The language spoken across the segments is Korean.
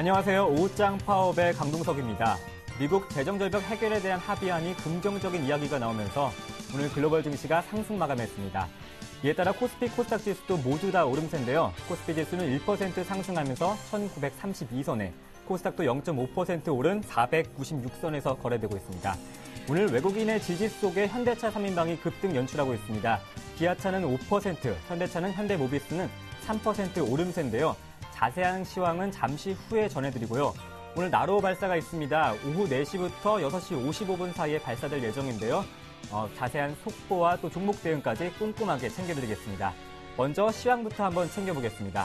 안녕하세요. 오후장 파업의 강동석입니다. 미국 재정절벽 해결에 대한 합의안이 긍정적인 이야기가 나오면서 오늘 글로벌 증시가 상승 마감했습니다. 이에 따라 코스피, 코스닥 지수도 모두 다 오름세인데요. 코스피 지수는 1% 상승하면서 1932선에, 코스닥도 0.5% 오른 496선에서 거래되고 있습니다. 오늘 외국인의 지지 속에 현대차 3인방이 급등 연출하고 있습니다. 기아차는 5%, 현대차는 현대모비스는 3% 오름세인데요. 자세한 시황은 잠시 후에 전해드리고요. 오늘 나로 발사가 있습니다. 오후 4시부터 6시 55분 사이에 발사될 예정인데요. 자세한 속보와 또 종목 대응까지 꼼꼼하게 챙겨드리겠습니다. 먼저 시황부터 한번 챙겨보겠습니다.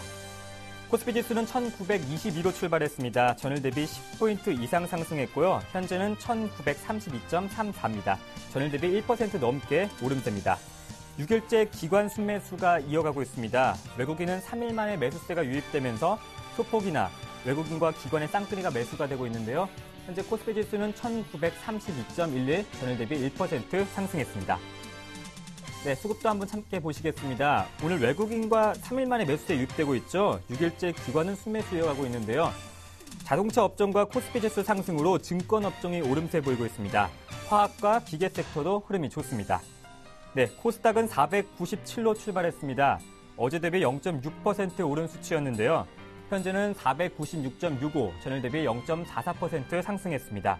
코스피 지수는 1922로 출발했습니다. 전일 대비 10포인트 이상 상승했고요. 현재는 1932.34입니다. 전일 대비 1% 넘게 오름세입니다. 6일째 기관 순매수가 이어가고 있습니다. 외국인은 3일 만에 매수세가 유입되면서 소폭이나 외국인과 기관의 쌍끌이가 매수가 되고 있는데요. 현재 코스피 지수는 1932.11, 전일 대비 1% 상승했습니다. 네, 수급도 한번 함께 보시겠습니다. 오늘 외국인과 3일 만에 매수세 유입되고 있죠. 6일째 기관은 순매수 이어가고 있는데요. 자동차 업종과 코스피 지수 상승으로 증권 업종이 오름세 보이고 있습니다. 화학과 기계 섹터도 흐름이 좋습니다. 네, 코스닥은 497로 출발했습니다. 어제 대비 0.6% 오른 수치였는데요. 현재는 496.65, 전일 대비 0.44% 상승했습니다.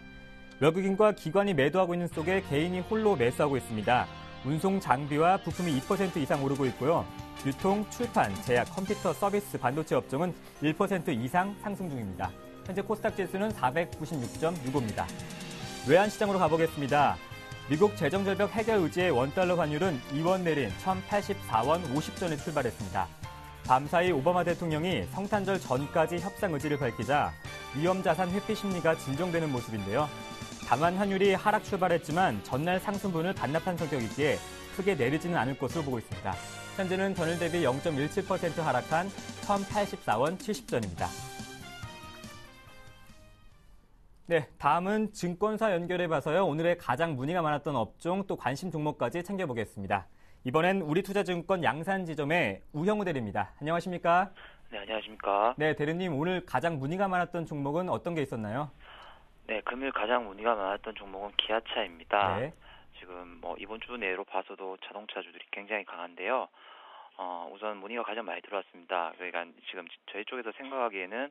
외국인과 기관이 매도하고 있는 속에 개인이 홀로 매수하고 있습니다. 운송 장비와 부품이 2% 이상 오르고 있고요. 유통, 출판, 제약, 컴퓨터 서비스, 반도체 업종은 1% 이상 상승 중입니다. 현재 코스닥 지수는 496.65입니다. 외환시장으로 가보겠습니다. 미국 재정절벽 해결 의지의 원달러 환율은 2원 내린 1084원 50전에 출발했습니다. 밤사이 오바마 대통령이 성탄절 전까지 협상 의지를 밝히자 위험자산 회피 심리가 진정되는 모습인데요. 다만 환율이 하락 출발했지만 전날 상승분을 반납한 성격이기에 크게 내리지는 않을 것으로 보고 있습니다. 현재는 전일 대비 0.17% 하락한 1084원 70전입니다. 네, 다음은 증권사 연결해봐서요. 오늘의 가장 문의가 많았던 업종 또 관심 종목까지 챙겨보겠습니다. 이번엔 우리투자증권 양산지점의 우형우 대리입니다. 안녕하십니까? 네, 안녕하십니까? 네, 대리님 오늘 가장 문의가 많았던 종목은 어떤 게 있었나요? 네, 금일 가장 문의가 많았던 종목은 기아차입니다. 네. 지금 이번 주 내로 봐서도 자동차주들이 굉장히 강한데요. 우선 문의가 가장 많이 들어왔습니다. 그러니까 지금 저희 쪽에서 생각하기에는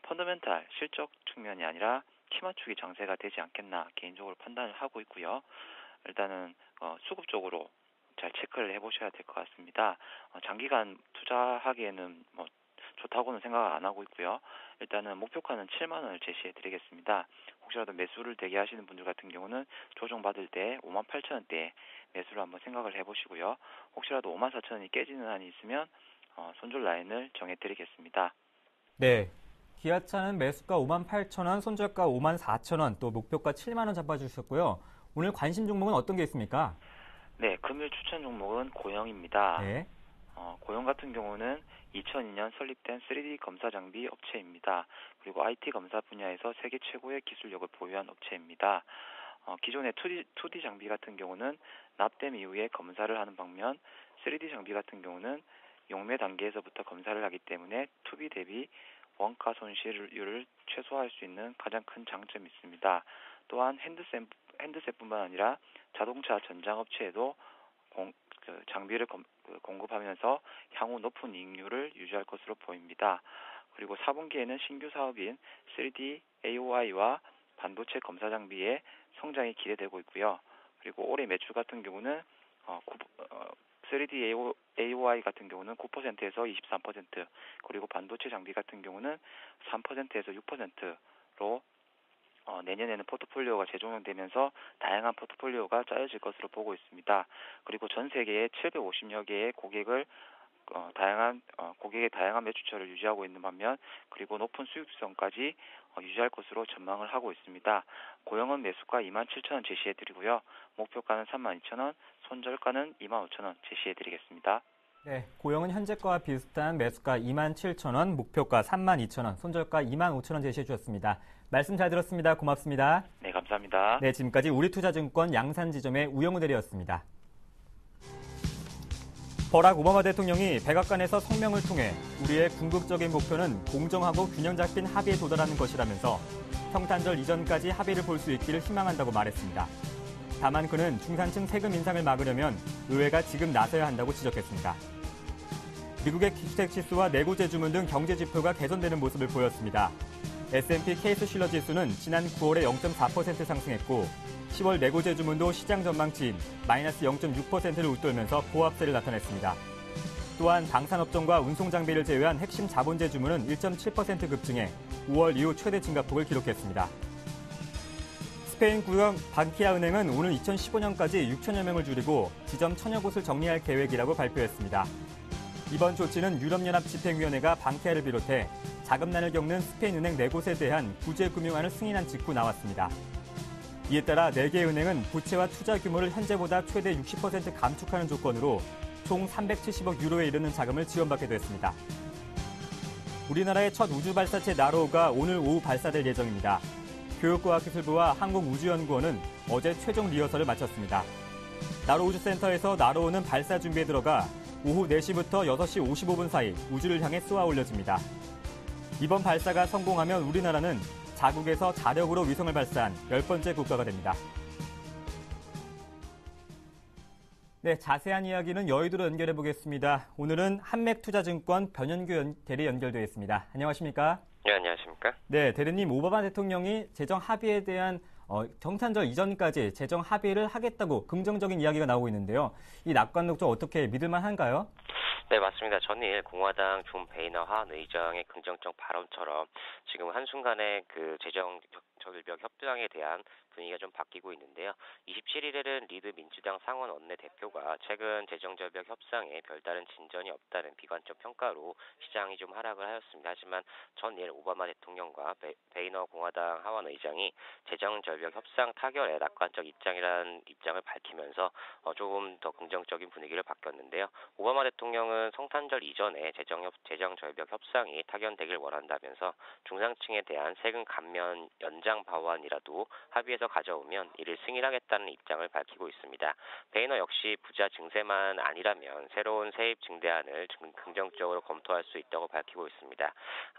펀더멘탈 실적 측면이 아니라 키 맞추기 장세가 되지 않겠나 개인적으로 판단을 하고 있고요. 일단은 수급 적으로 잘 체크를 해보셔야 될 것 같습니다. 장기간 투자하기에는 좋다고는 생각 안 하고 있고요. 일단은 목표가는 7만 원을 제시해 드리겠습니다. 혹시라도 매수를 대기하시는 분들 같은 경우는 조정받을 때 5만 8천 원대에 매수를 한번 생각을 해보시고요. 혹시라도 5만 4천 원이 깨지는 한이 있으면 손절 라인을 정해 드리겠습니다. 네. 기아차는 매수가 5만 8천 원, 손절가 5만 4천 원, 또 목표가 7만 원 잡아주셨고요. 오늘 관심 종목은 어떤 게 있습니까? 네, 금일 추천 종목은 고영입니다. 네. 고영 같은 경우는 2002년 설립된 3D 검사 장비 업체입니다. 그리고 IT 검사 분야에서 세계 최고의 기술력을 보유한 업체입니다. 기존의 2D 장비 같은 경우는 납땜 이후에 검사를 하는 반면 3D 장비 같은 경우는 용매 단계에서부터 검사를 하기 때문에 투비 대비 원가 손실률을 최소화할 수 있는 가장 큰 장점이 있습니다. 또한 핸드셋뿐만 아니라 자동차 전장업체에도 장비를 공급하면서 향후 높은 이익률을 유지할 것으로 보입니다. 그리고 4분기에는 신규 사업인 3D AOI와 반도체 검사 장비의 성장이 기대되고 있고요. 그리고 올해 매출 같은 경우는 3D AOI 같은 경우는 9%에서 23%, 그리고 반도체 장비 같은 경우는 3%에서 6%로 내년에는 포트폴리오가 재조명되면서 다양한 포트폴리오가 짜여질 것으로 보고 있습니다. 그리고 전 세계에 750여 개의 고객의 다양한 매출처를 유지하고 있는 반면 그리고 높은 수익성까지 유지할 것으로 전망을 하고 있습니다. 고영은 매수가 27,000원 제시해드리고요. 목표가는 32,000원, 손절가는 25,000원 제시해드리겠습니다. 네, 고영은 현재가와 비슷한 매수가 27,000원, 목표가 32,000원, 손절가 25,000원 제시해 주셨습니다. 말씀 잘 들었습니다. 고맙습니다. 네, 감사합니다. 네, 지금까지 우리투자증권 양산지점의 우영우 대리였습니다. 버락 오바마 대통령이 백악관에서 성명을 통해 우리의 궁극적인 목표는 공정하고 균형 잡힌 합의에 도달하는 것이라면서 성탄절 이전까지 합의를 볼 수 있기를 희망한다고 말했습니다. 다만 그는 중산층 세금 인상을 막으려면 의회가 지금 나서야 한다고 지적했습니다. 미국의 주택지수와 내구재 주문 등 경제 지표가 개선되는 모습을 보였습니다. S&P 케이스 실러 지수는 지난 9월에 0.4% 상승했고 10월 내구재 주문도 시장 전망치인 마이너스 0.6%를 웃돌면서 보합세를 나타냈습니다. 또한 방산업종과 운송장비를 제외한 핵심 자본재 주문은 1.7% 급증해 5월 이후 최대 증가폭을 기록했습니다. 스페인 구형 방키아 은행은 오늘 2015년까지 6천여 명을 줄이고 지점 1,000여 곳을 정리할 계획이라고 발표했습니다. 이번 조치는 유럽연합 집행위원회가 방키아를 비롯해 자금난을 겪는 스페인 은행 4곳에 대한 구제금융안을 승인한 직후 나왔습니다. 이에 따라 4개 은행은 부채와 투자 규모를 현재보다 최대 60% 감축하는 조건으로 총 370억 유로에 이르는 자금을 지원받게 됐습니다. 우리나라의 첫 우주발사체 나로우가 오늘 오후 발사될 예정입니다. 교육과학기술부와 한국우주연구원은 어제 최종 리허설을 마쳤습니다. 나로 우주센터에서 나로우는 발사 준비에 들어가 오후 4시부터 6시 55분 사이 우주를 향해 쏘아 올려집니다. 이번 발사가 성공하면 우리나라는 자국에서 자력으로 위성을 발사한 10번째 국가가 됩니다. 네, 자세한 이야기는 여의도로 연결해 보겠습니다. 오늘은 한맥투자증권 변현규 대리 연결되어 있습니다. 안녕하십니까? 네, 안녕하십니까? 네, 대리님, 오바마 대통령이 재정 합의에 대한 정탄절 이전까지 재정 합의를 하겠다고 긍정적인 이야기가 나오고 있는데요. 이 낙관 녹조 어떻게 믿을만 한가요? 네, 맞습니다. 전일 공화당 존 베이너 하원 의장의 긍정적 발언처럼 지금 한순간에 그 재정 절벽 협상에 대한 분위기가 좀 바뀌고 있는데요. 27일에는 리드 민주당 상원 원내대표가 최근 재정절벽 협상에 별다른 진전이 없다는 비관적 평가로 시장이 좀 하락을 하였습니다. 하지만 전일 오바마 대통령과 베이너 공화당 하원 의장이 재정절벽 협상 타결에 낙관적 입장이라는 입장을 밝히면서 조금 더 긍정적인 분위기를 바뀌었는데요. 오바마 대통령은 성탄절 이전에 재정절벽 협상이 타결되길 원한다면서 중상층에 대한 세금 감면 연장 방안이라도 합의해서 가져오면 이를 승인하겠다는 입장을 밝히고 있습니다. 베이너 역시 부자 증세만 아니라면 새로운 세입 증대안을 긍정적으로 검토할 수 있다고 밝히고 있습니다.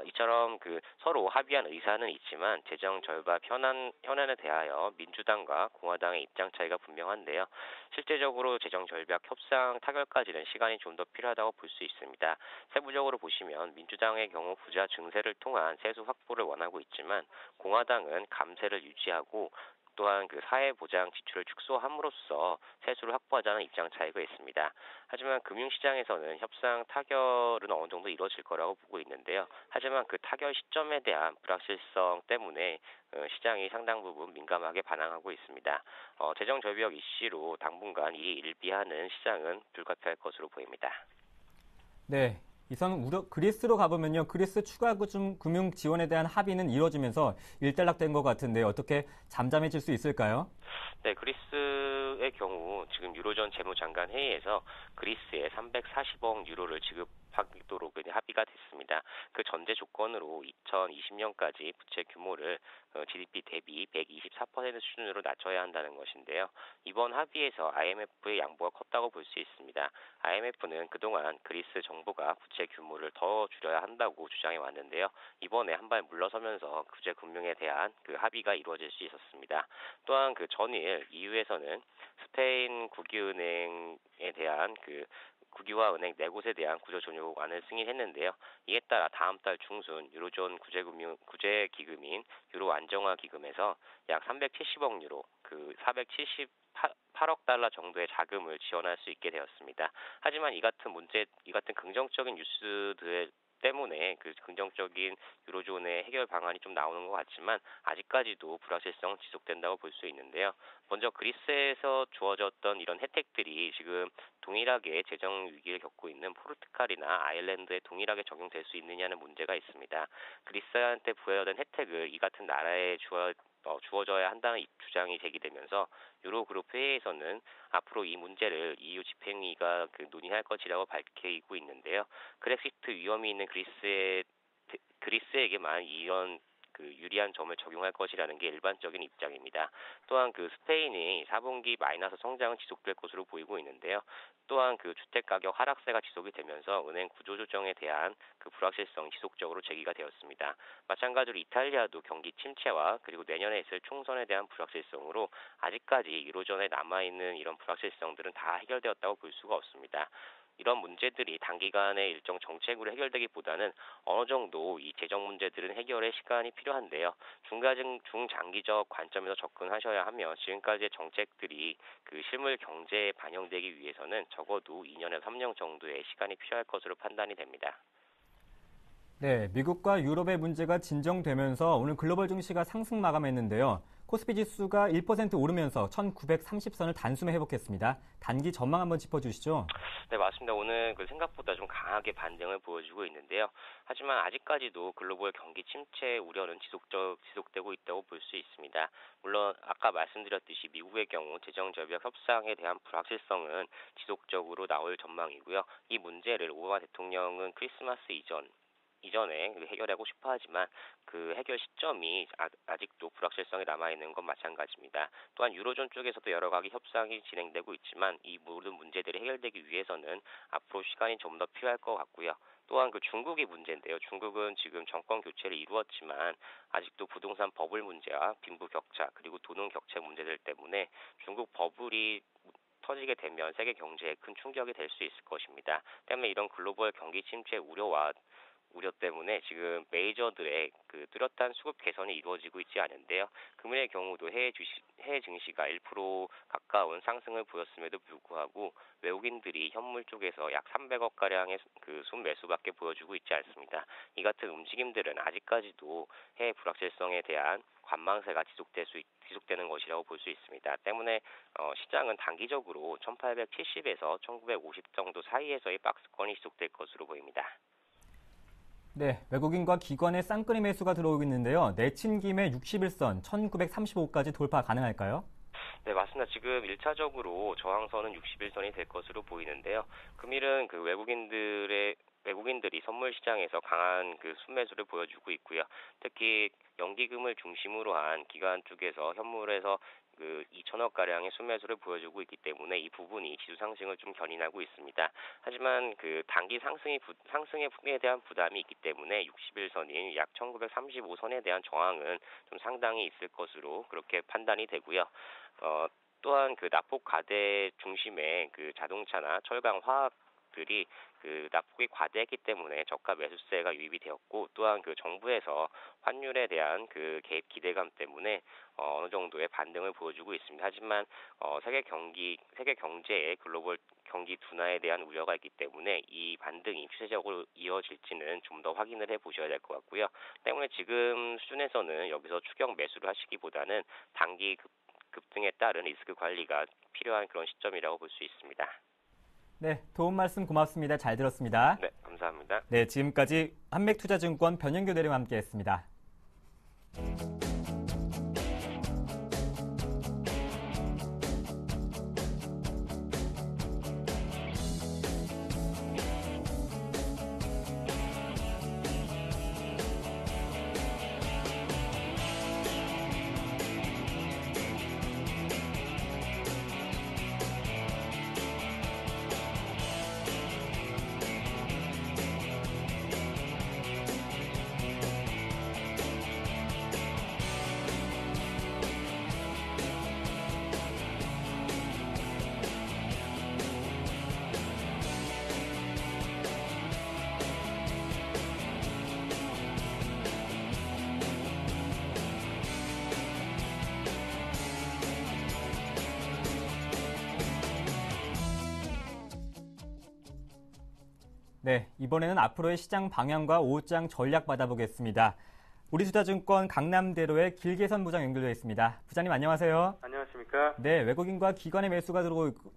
이처럼 서로 합의한 의사는 있지만 재정 절벽 현안에 대하여 민주당과 공화당의 입장 차이가 분명한데요. 실제적으로 재정 절벽 협상 타결까지는 시간이 좀 더 필요하다고 볼 수 있습니다. 세부적으로 보시면 민주당의 경우 부자 증세를 통한 세수 확보를 원하고 있지만 공화당은 감세를 유지하고 또한 사회보장 지출을 축소함으로써 세수를 확보하자는 입장 차이가 있습니다. 하지만 금융시장에서는 협상 타결은 어느 정도 이루어질 거라고 보고 있는데요. 하지만 그 타결 시점에 대한 불확실성 때문에 시장이 상당 부분 민감하게 반응하고 있습니다. 재정 절벽 이슈로 당분간 이 일비하는 시장은 불가피할 것으로 보입니다. 네. 이선 그리스로 가보면요. 그리스 추가 금융 지원에 대한 합의는 이루어지면서 일단락된 것 같은데 어떻게 잠잠해질 수 있을까요? 네, 그리스의 경우 지금 유로존 재무장관 회의에서 그리스에 340억 유로를 지급하도록 합의가 됐습니다. 그 전제 조건으로 2020년까지 부채 규모를 GDP 대비 124% 수준으로 낮춰야 한다는 것인데요. 이번 합의에서 IMF의 양보가 컸다고 볼 수 있습니다. IMF는 그동안 그리스 정부가 부채 규모를 더 줄여야 한다고 주장해 왔는데요. 이번에 한 발 물러서면서 구제 금융에 대한 합의가 이루어질 수 있었습니다. 또한 전일 EU에서는 스페인 국유은행에 대한 국유화 은행 4곳에 대한 구조조정안을 승인했는데요. 이에 따라 다음 달 중순 유로존 구제기금인 유로 안정화 기금에서 약 370억 유로, 478억 달러 정도의 자금을 지원할 수 있게 되었습니다. 하지만 이 같은 긍정적인 뉴스들 때문에 긍정적인 유로존의 해결 방안이 좀 나오는 것 같지만 아직까지도 불확실성은 지속된다고 볼 수 있는데요. 먼저 그리스에서 주어졌던 이런 혜택들이 지금 동일하게 재정 위기를 겪고 있는 포르투갈이나 아일랜드에 동일하게 적용될 수 있느냐는 문제가 있습니다. 그리스한테 부여된 혜택을 이 같은 나라에 주어져야 한다는 주장이 제기되면서 유로그룹 회의에서는 앞으로 이 문제를 EU 집행위가 논의할 것이라고 밝히고 있는데요. 그렉시트 위험이 있는 그리스에게만 이런 그 유리한 점을 적용할 것이라는 게 일반적인 입장입니다. 또한 그 스페인이 4분기 마이너스 성장은 지속될 것으로 보이고 있는데요. 또한 그 주택 가격 하락세가 지속이 되면서 은행 구조 조정에 대한 그 불확실성이 지속적으로 제기가 되었습니다. 마찬가지로 이탈리아도 경기 침체와 그리고 내년에 있을 총선에 대한 불확실성으로 아직까지 유로존에 남아있는 이런 불확실성들은 다 해결되었다고 볼 수가 없습니다. 이런 문제들이 단기간에 일정 정책으로 해결되기보다는 어느 정도 이 재정 문제들은 해결에 시간이 필요한데요. 중장기적 관점에서 접근하셔야 하며 지금까지의 정책들이 그 실물 경제에 반영되기 위해서는 적어도 2년에서 3년 정도의 시간이 필요할 것으로 판단이 됩니다. 네, 미국과 유럽의 문제가 진정되면서 오늘 글로벌 증시가 상승 마감했는데요. 코스피 지수가 1% 오르면서 1930선을 단숨에 회복했습니다. 단기 전망 한번 짚어주시죠. 네, 맞습니다. 오늘 그 생각보다 좀 강하게 반등을 보여주고 있는데요. 하지만 아직까지도 글로벌 경기 침체 우려는 지속되고 있다고 볼 수 있습니다. 물론 아까 말씀드렸듯이 미국의 경우 재정 절벽 협상에 대한 불확실성은 지속적으로 나올 전망이고요. 이 문제를 오바마 대통령은 크리스마스 이전에 해결하고 싶어 하지만 그 해결 시점이 아직도 불확실성이 남아있는 건 마찬가지입니다. 또한 유로존 쪽에서도 여러 가지 협상이 진행되고 있지만 이 모든 문제들이 해결되기 위해서는 앞으로 시간이 좀 더 필요할 것 같고요. 또한 그 중국이 문제인데요. 중국은 지금 정권 교체를 이루었지만 아직도 부동산 버블 문제와 빈부 격차 그리고 도농 격차 문제들 때문에 중국 버블이 터지게 되면 세계 경제에 큰 충격이 될 수 있을 것입니다. 때문에 이런 글로벌 경기 침체 우려 때문에 지금 메이저들의 그 뚜렷한 수급 개선이 이루어지고 있지 않은데요. 금일의 경우도 해외 증시가 1% 가까운 상승을 보였음에도 불구하고 외국인들이 현물 쪽에서 약 300억 가량의 그 순매수밖에 보여주고 있지 않습니다. 이 같은 움직임들은 아직까지도 해외 불확실성에 대한 관망세가 지속되는 것이라고 볼 수 있습니다. 때문에 시장은 단기적으로 1870에서 1950 정도 사이에서의 박스권이 지속될 것으로 보입니다. 네, 외국인과 기관의 쌍끌이 매수가 들어오고 있는데요. 내친 김에 61선, 1935까지 돌파 가능할까요? 네, 맞습니다. 지금 1차적으로 저항선은 61선이 될 것으로 보이는데요. 금일은 그 외국인들이 선물 시장에서 강한 그 순매수를 보여주고 있고요. 특히 연기금을 중심으로 한 기관 쪽에서 현물에서 그 2천억 가량의 순매수를 보여주고 있기 때문에 이 부분이 지수 상승을 좀 견인하고 있습니다. 하지만 그 단기 상승에 대한 부담이 있기 때문에 61선인 약 1935선에 대한 저항은 좀 상당히 있을 것으로 그렇게 판단이 되고요. 또한 그 납폭 과대 중심의 그 자동차나 철강 화학들이 그 납폭이 과대했기 때문에 저가 매수세가 유입이 되었고 또한 그 정부에서 환율에 대한 그 개입 기대감 때문에 어느 정도의 반등을 보여주고 있습니다. 하지만 세계 경제의 글로벌 경기 둔화에 대한 우려가 있기 때문에 이 반등이 추세적으로 이어질지는 좀 더 확인을 해보셔야 될 것 같고요. 때문에 지금 수준에서는 여기서 추격 매수를 하시기보다는 단기 급등에 따른 리스크 관리가 필요한 그런 시점이라고 볼 수 있습니다. 네, 도움 말씀 고맙습니다. 잘 들었습니다. 네, 감사합니다. 네, 지금까지 한맥투자증권 변영규 대리와 함께했습니다. 네, 이번에는 앞으로의 시장 방향과 오후장 전략 받아보겠습니다. 우리투자증권 강남대로의 길계선 부장 연결되어 있습니다. 부장님 안녕하세요. 안녕하십니까? 네, 외국인과 기관의 매수가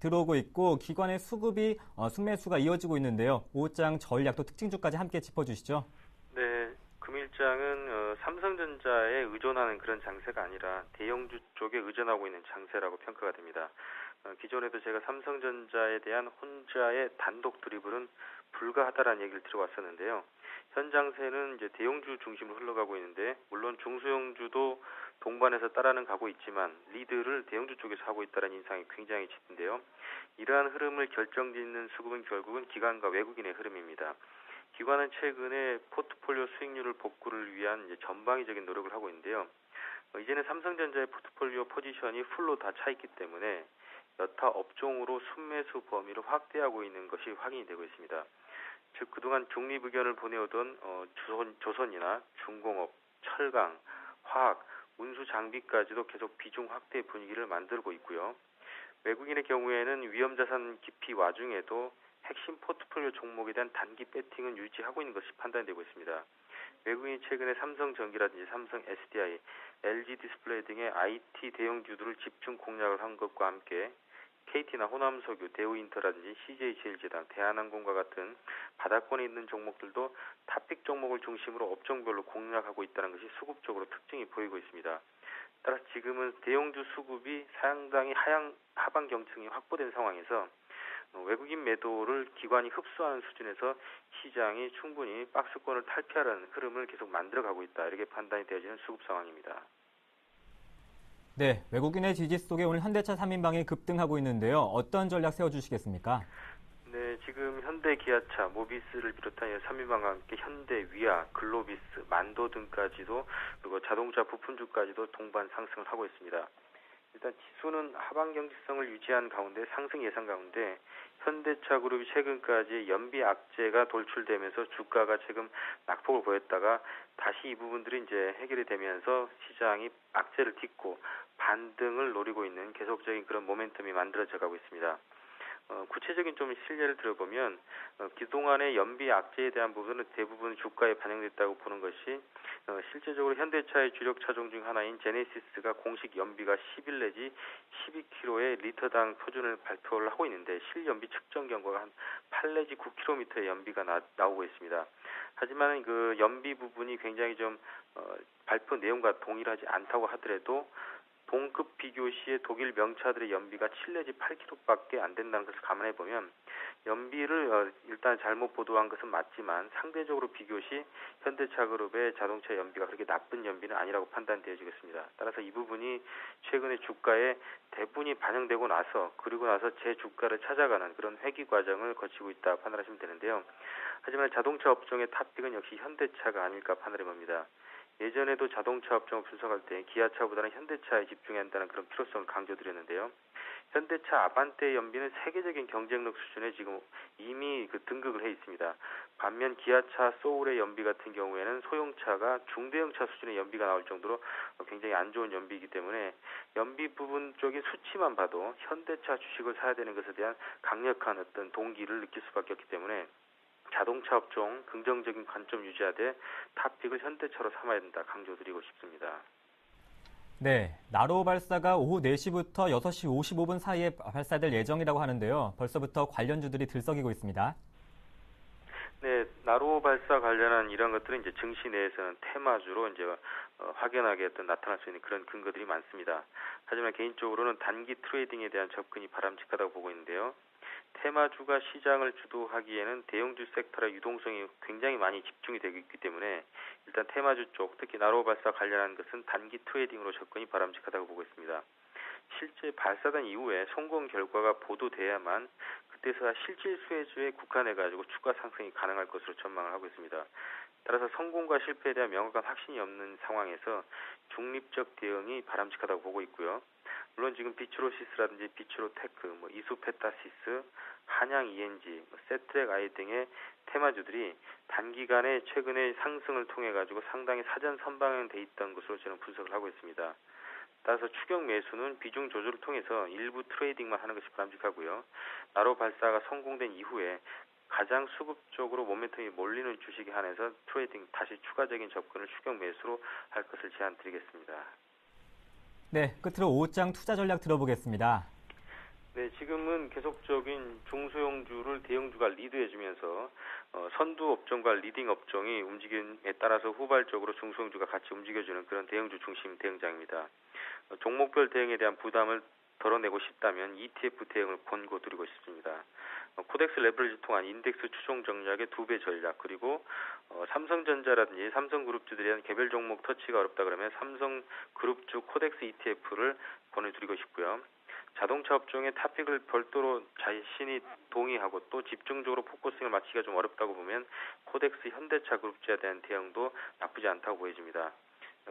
들어오고 있고 기관의 수급이 순매수가 이어지고 있는데요. 오후장 전략 또 특징주까지 함께 짚어주시죠. 네, 금일장은 삼성전자에 의존하는 그런 장세가 아니라 대형주 쪽에 의존하고 있는 장세라고 평가가 됩니다. 기존에도 제가 삼성전자에 대한 혼자의 단독 드리블은 불가하다라는 얘기를 들어왔었는데요. 현 장세는 이제 대형주 중심으로 흘러가고 있는데 물론 중소형주도 동반해서 따라는 가고 있지만 리드를 대형주 쪽에서 하고 있다는 인상이 굉장히 짙은데요. 이러한 흐름을 결정짓는 수급은 결국은 기관과 외국인의 흐름입니다. 기관은 최근에 포트폴리오 수익률을 복구를 위한 이제 전방위적인 노력을 하고 있는데요. 이제는 삼성전자의 포트폴리오 포지션이 풀로 다 차 있기 때문에 여타 업종으로 순매수 범위를 확대하고 있는 것이 확인이 되고 있습니다. 즉 그동안 중립 의견을 보내오던 조선이나 중공업, 철강, 화학, 운수 장비까지도 계속 비중 확대 분위기를 만들고 있고요. 외국인의 경우에는 위험자산 기피 와중에도 핵심 포트폴리오 종목에 대한 단기 배팅은 유지하고 있는 것이 판단되고 있습니다. 외국인이 최근에 삼성전기라든지 삼성 SDI, LG 디스플레이 등의 IT 대형주들을 집중 공략을 한 것과 함께 KT나 호남석유, 대우인터라든지 CJ제일제당, 대한항공과 같은 바닥권에 있는 종목들도 탑픽 종목을 중심으로 업종별로 공략하고 있다는 것이 수급적으로 특징이 보이고 있습니다. 따라서 지금은 대형주 수급이 상당히 하방 경층이 확보된 상황에서 외국인 매도를 기관이 흡수하는 수준에서 시장이 충분히 박스권을 탈피하라는 흐름을 계속 만들어가고 있다. 이렇게 판단이 되어지는 수급 상황입니다. 네, 외국인의 지지 속에 오늘 현대차 3인방이 급등하고 있는데요. 어떤 전략 세워주시겠습니까? 네, 지금 현대, 기아차, 모비스를 비롯한 3인방과 함께 현대, 위아, 글로비스, 만도 등까지도 그리고 자동차 부품주까지도 동반 상승을 하고 있습니다. 일단 지수는 하방 경직성을 유지한 가운데 상승 예상 가운데 현대차 그룹이 최근까지 연비 악재가 돌출되면서 주가가 최근 낙폭을 보였다가 다시 이 부분들이 이제 해결이 되면서 시장이 악재를 딛고 반등을 노리고 있는 계속적인 그런 모멘텀이 만들어져 가고 있습니다. 구체적인 좀 실례를 들어보면 그동안의 연비 악재에 대한 부분은 대부분 주가에 반영됐다고 보는 것이 실제적으로 현대차의 주력 차종 중 하나인 제네시스가 공식 연비가 11 내지 12km의 리터당 표준을 발표를 하고 있는데 실연비 측정 경과가 한 8 내지 9km의 연비가 나오고 있습니다. 하지만 그 연비 부분이 굉장히 좀 발표 내용과 동일하지 않다고 하더라도 동급 비교 시에 독일 명차들의 연비가 7 내지 8km밖에 안 된다는 것을 감안해 보면 연비를 일단 잘못 보도한 것은 맞지만 상대적으로 비교 시 현대차 그룹의 자동차 연비가 그렇게 나쁜 연비는 아니라고 판단되어지겠습니다. 따라서 이 부분이 최근에 주가에 대부분이 반영되고 나서 그리고 나서 제 주가를 찾아가는 그런 회귀 과정을 거치고 있다 판단하시면 되는데요. 하지만 자동차 업종의 탑픽은 역시 현대차가 아닐까 판단해 봅니다. 예전에도 자동차 업종을 분석할 때 기아차보다는 현대차에 집중해야 한다는 그런 필요성을 강조드렸는데요. 현대차 아반떼 연비는 세계적인 경쟁력 수준에 지금 이미 등극을 해 있습니다. 반면 기아차 소울의 연비 같은 경우에는 소형차가 중대형차 수준의 연비가 나올 정도로 굉장히 안 좋은 연비이기 때문에 연비 부분 쪽의 수치만 봐도 현대차 주식을 사야 되는 것에 대한 강력한 어떤 동기를 느낄 수밖에 없기 때문에 자동차 업종 긍정적인 관점 유지하되 탑픽을 현대차로 삼아야 된다 강조드리고 싶습니다. 네, 나로 발사가 오후 4시부터 6시 55분 사이에 발사될 예정이라고 하는데요. 벌써부터 관련주들이 들썩이고 있습니다. 네, 나로 발사 관련한 이런 것들은 이제 증시 내에서는 테마주로 이제 확연하게 나타날 수 있는 그런 근거들이 많습니다. 하지만 개인적으로는 단기 트레이딩에 대한 접근이 바람직하다고 보고 있는데요. 테마주가 시장을 주도하기에는 대형주 섹터의 유동성이 굉장히 많이 집중이 되고 있기 때문에 일단 테마주 쪽, 특히 나로 발사 관련한 것은 단기 트레이딩으로 접근이 바람직하다고 보고 있습니다. 실제 발사된 이후에 성공 결과가 보도돼야만 그때서야 실질 수혜주에 국한해가지고 추가 상승이 가능할 것으로 전망을 하고 있습니다. 따라서 성공과 실패에 대한 명확한 확신이 없는 상황에서 중립적 대응이 바람직하다고 보고 있고요. 물론 지금 비추로시스라든지 비추로테크, 이수페타시스, 한양 ENG, 세트랙 I 등의 테마주들이 단기간에 최근에 상승을 통해 가지고 상당히 사전 선방돼 있던 것으로 저는 분석을 하고 있습니다. 따라서 추격 매수는 비중 조절을 통해서 일부 트레이딩만 하는 것이 바람직하고요. 나로 발사가 성공된 이후에 가장 수급적으로 모멘텀이 몰리는 주식에 한해서 트레이딩 다시 추가적인 접근을 추격 매수로 할 것을 제안드리겠습니다. 네, 끝으로 오후장 투자 전략 들어보겠습니다. 네, 지금은 계속적인 중소형주를 대형주가 리드해주면서 선두 업종과 리딩 업종이 움직임에 따라서 후발적으로 중소형주가 같이 움직여주는 그런 대형주 중심 대응장입니다. 종목별 대응에 대한 부담을 덜어내고 싶다면 ETF 대응을 권고드리고 싶습니다. 코덱스 레버리지 통한 인덱스 추종 전략의 2배 전략, 그리고 삼성전자라든지 삼성그룹주들에 대한 개별 종목 터치가 어렵다 그러면 삼성그룹주 코덱스 ETF를 권해드리고 싶고요. 자동차 업종의 토픽을 별도로 자신이 동의하고 또 집중적으로 포커싱을 맞추기가 좀 어렵다고 보면 코덱스 현대차 그룹주에 대한 대응도 나쁘지 않다고 보여집니다.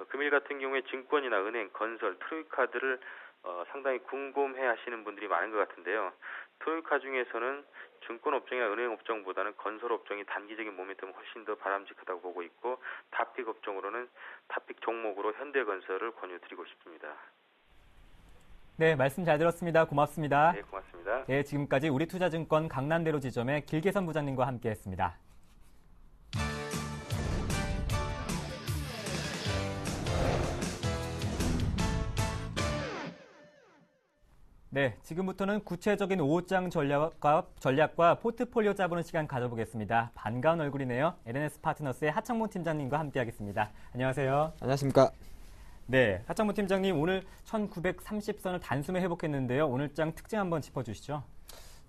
금일 같은 경우에 증권이나 은행, 건설, 트로이카들을 상당히 궁금해 하시는 분들이 많은 것 같은데요. 트로이카 중에서는 증권 업종이나 은행 업종보다는 건설 업종이 단기적인 모멘텀이 훨씬 더 바람직하다고 보고 있고, 탑픽 업종으로는 탑픽 종목으로 현대건설을 권유드리고 싶습니다. 네, 말씀 잘 들었습니다. 고맙습니다. 네, 고맙습니다. 네, 지금까지 우리투자증권 강남대로 지점의 길계선 부장님과 함께했습니다. 네, 지금부터는 구체적인 5장 전략과 포트폴리오 짜보는 시간 가져보겠습니다. 반가운 얼굴이네요. LNS 파트너스의 하창문 팀장님과 함께하겠습니다. 안녕하세요. 안녕하십니까. 네, 하창문 팀장님, 오늘 1930선을 단숨에 회복했는데요. 오늘 장 특징 한번 짚어주시죠.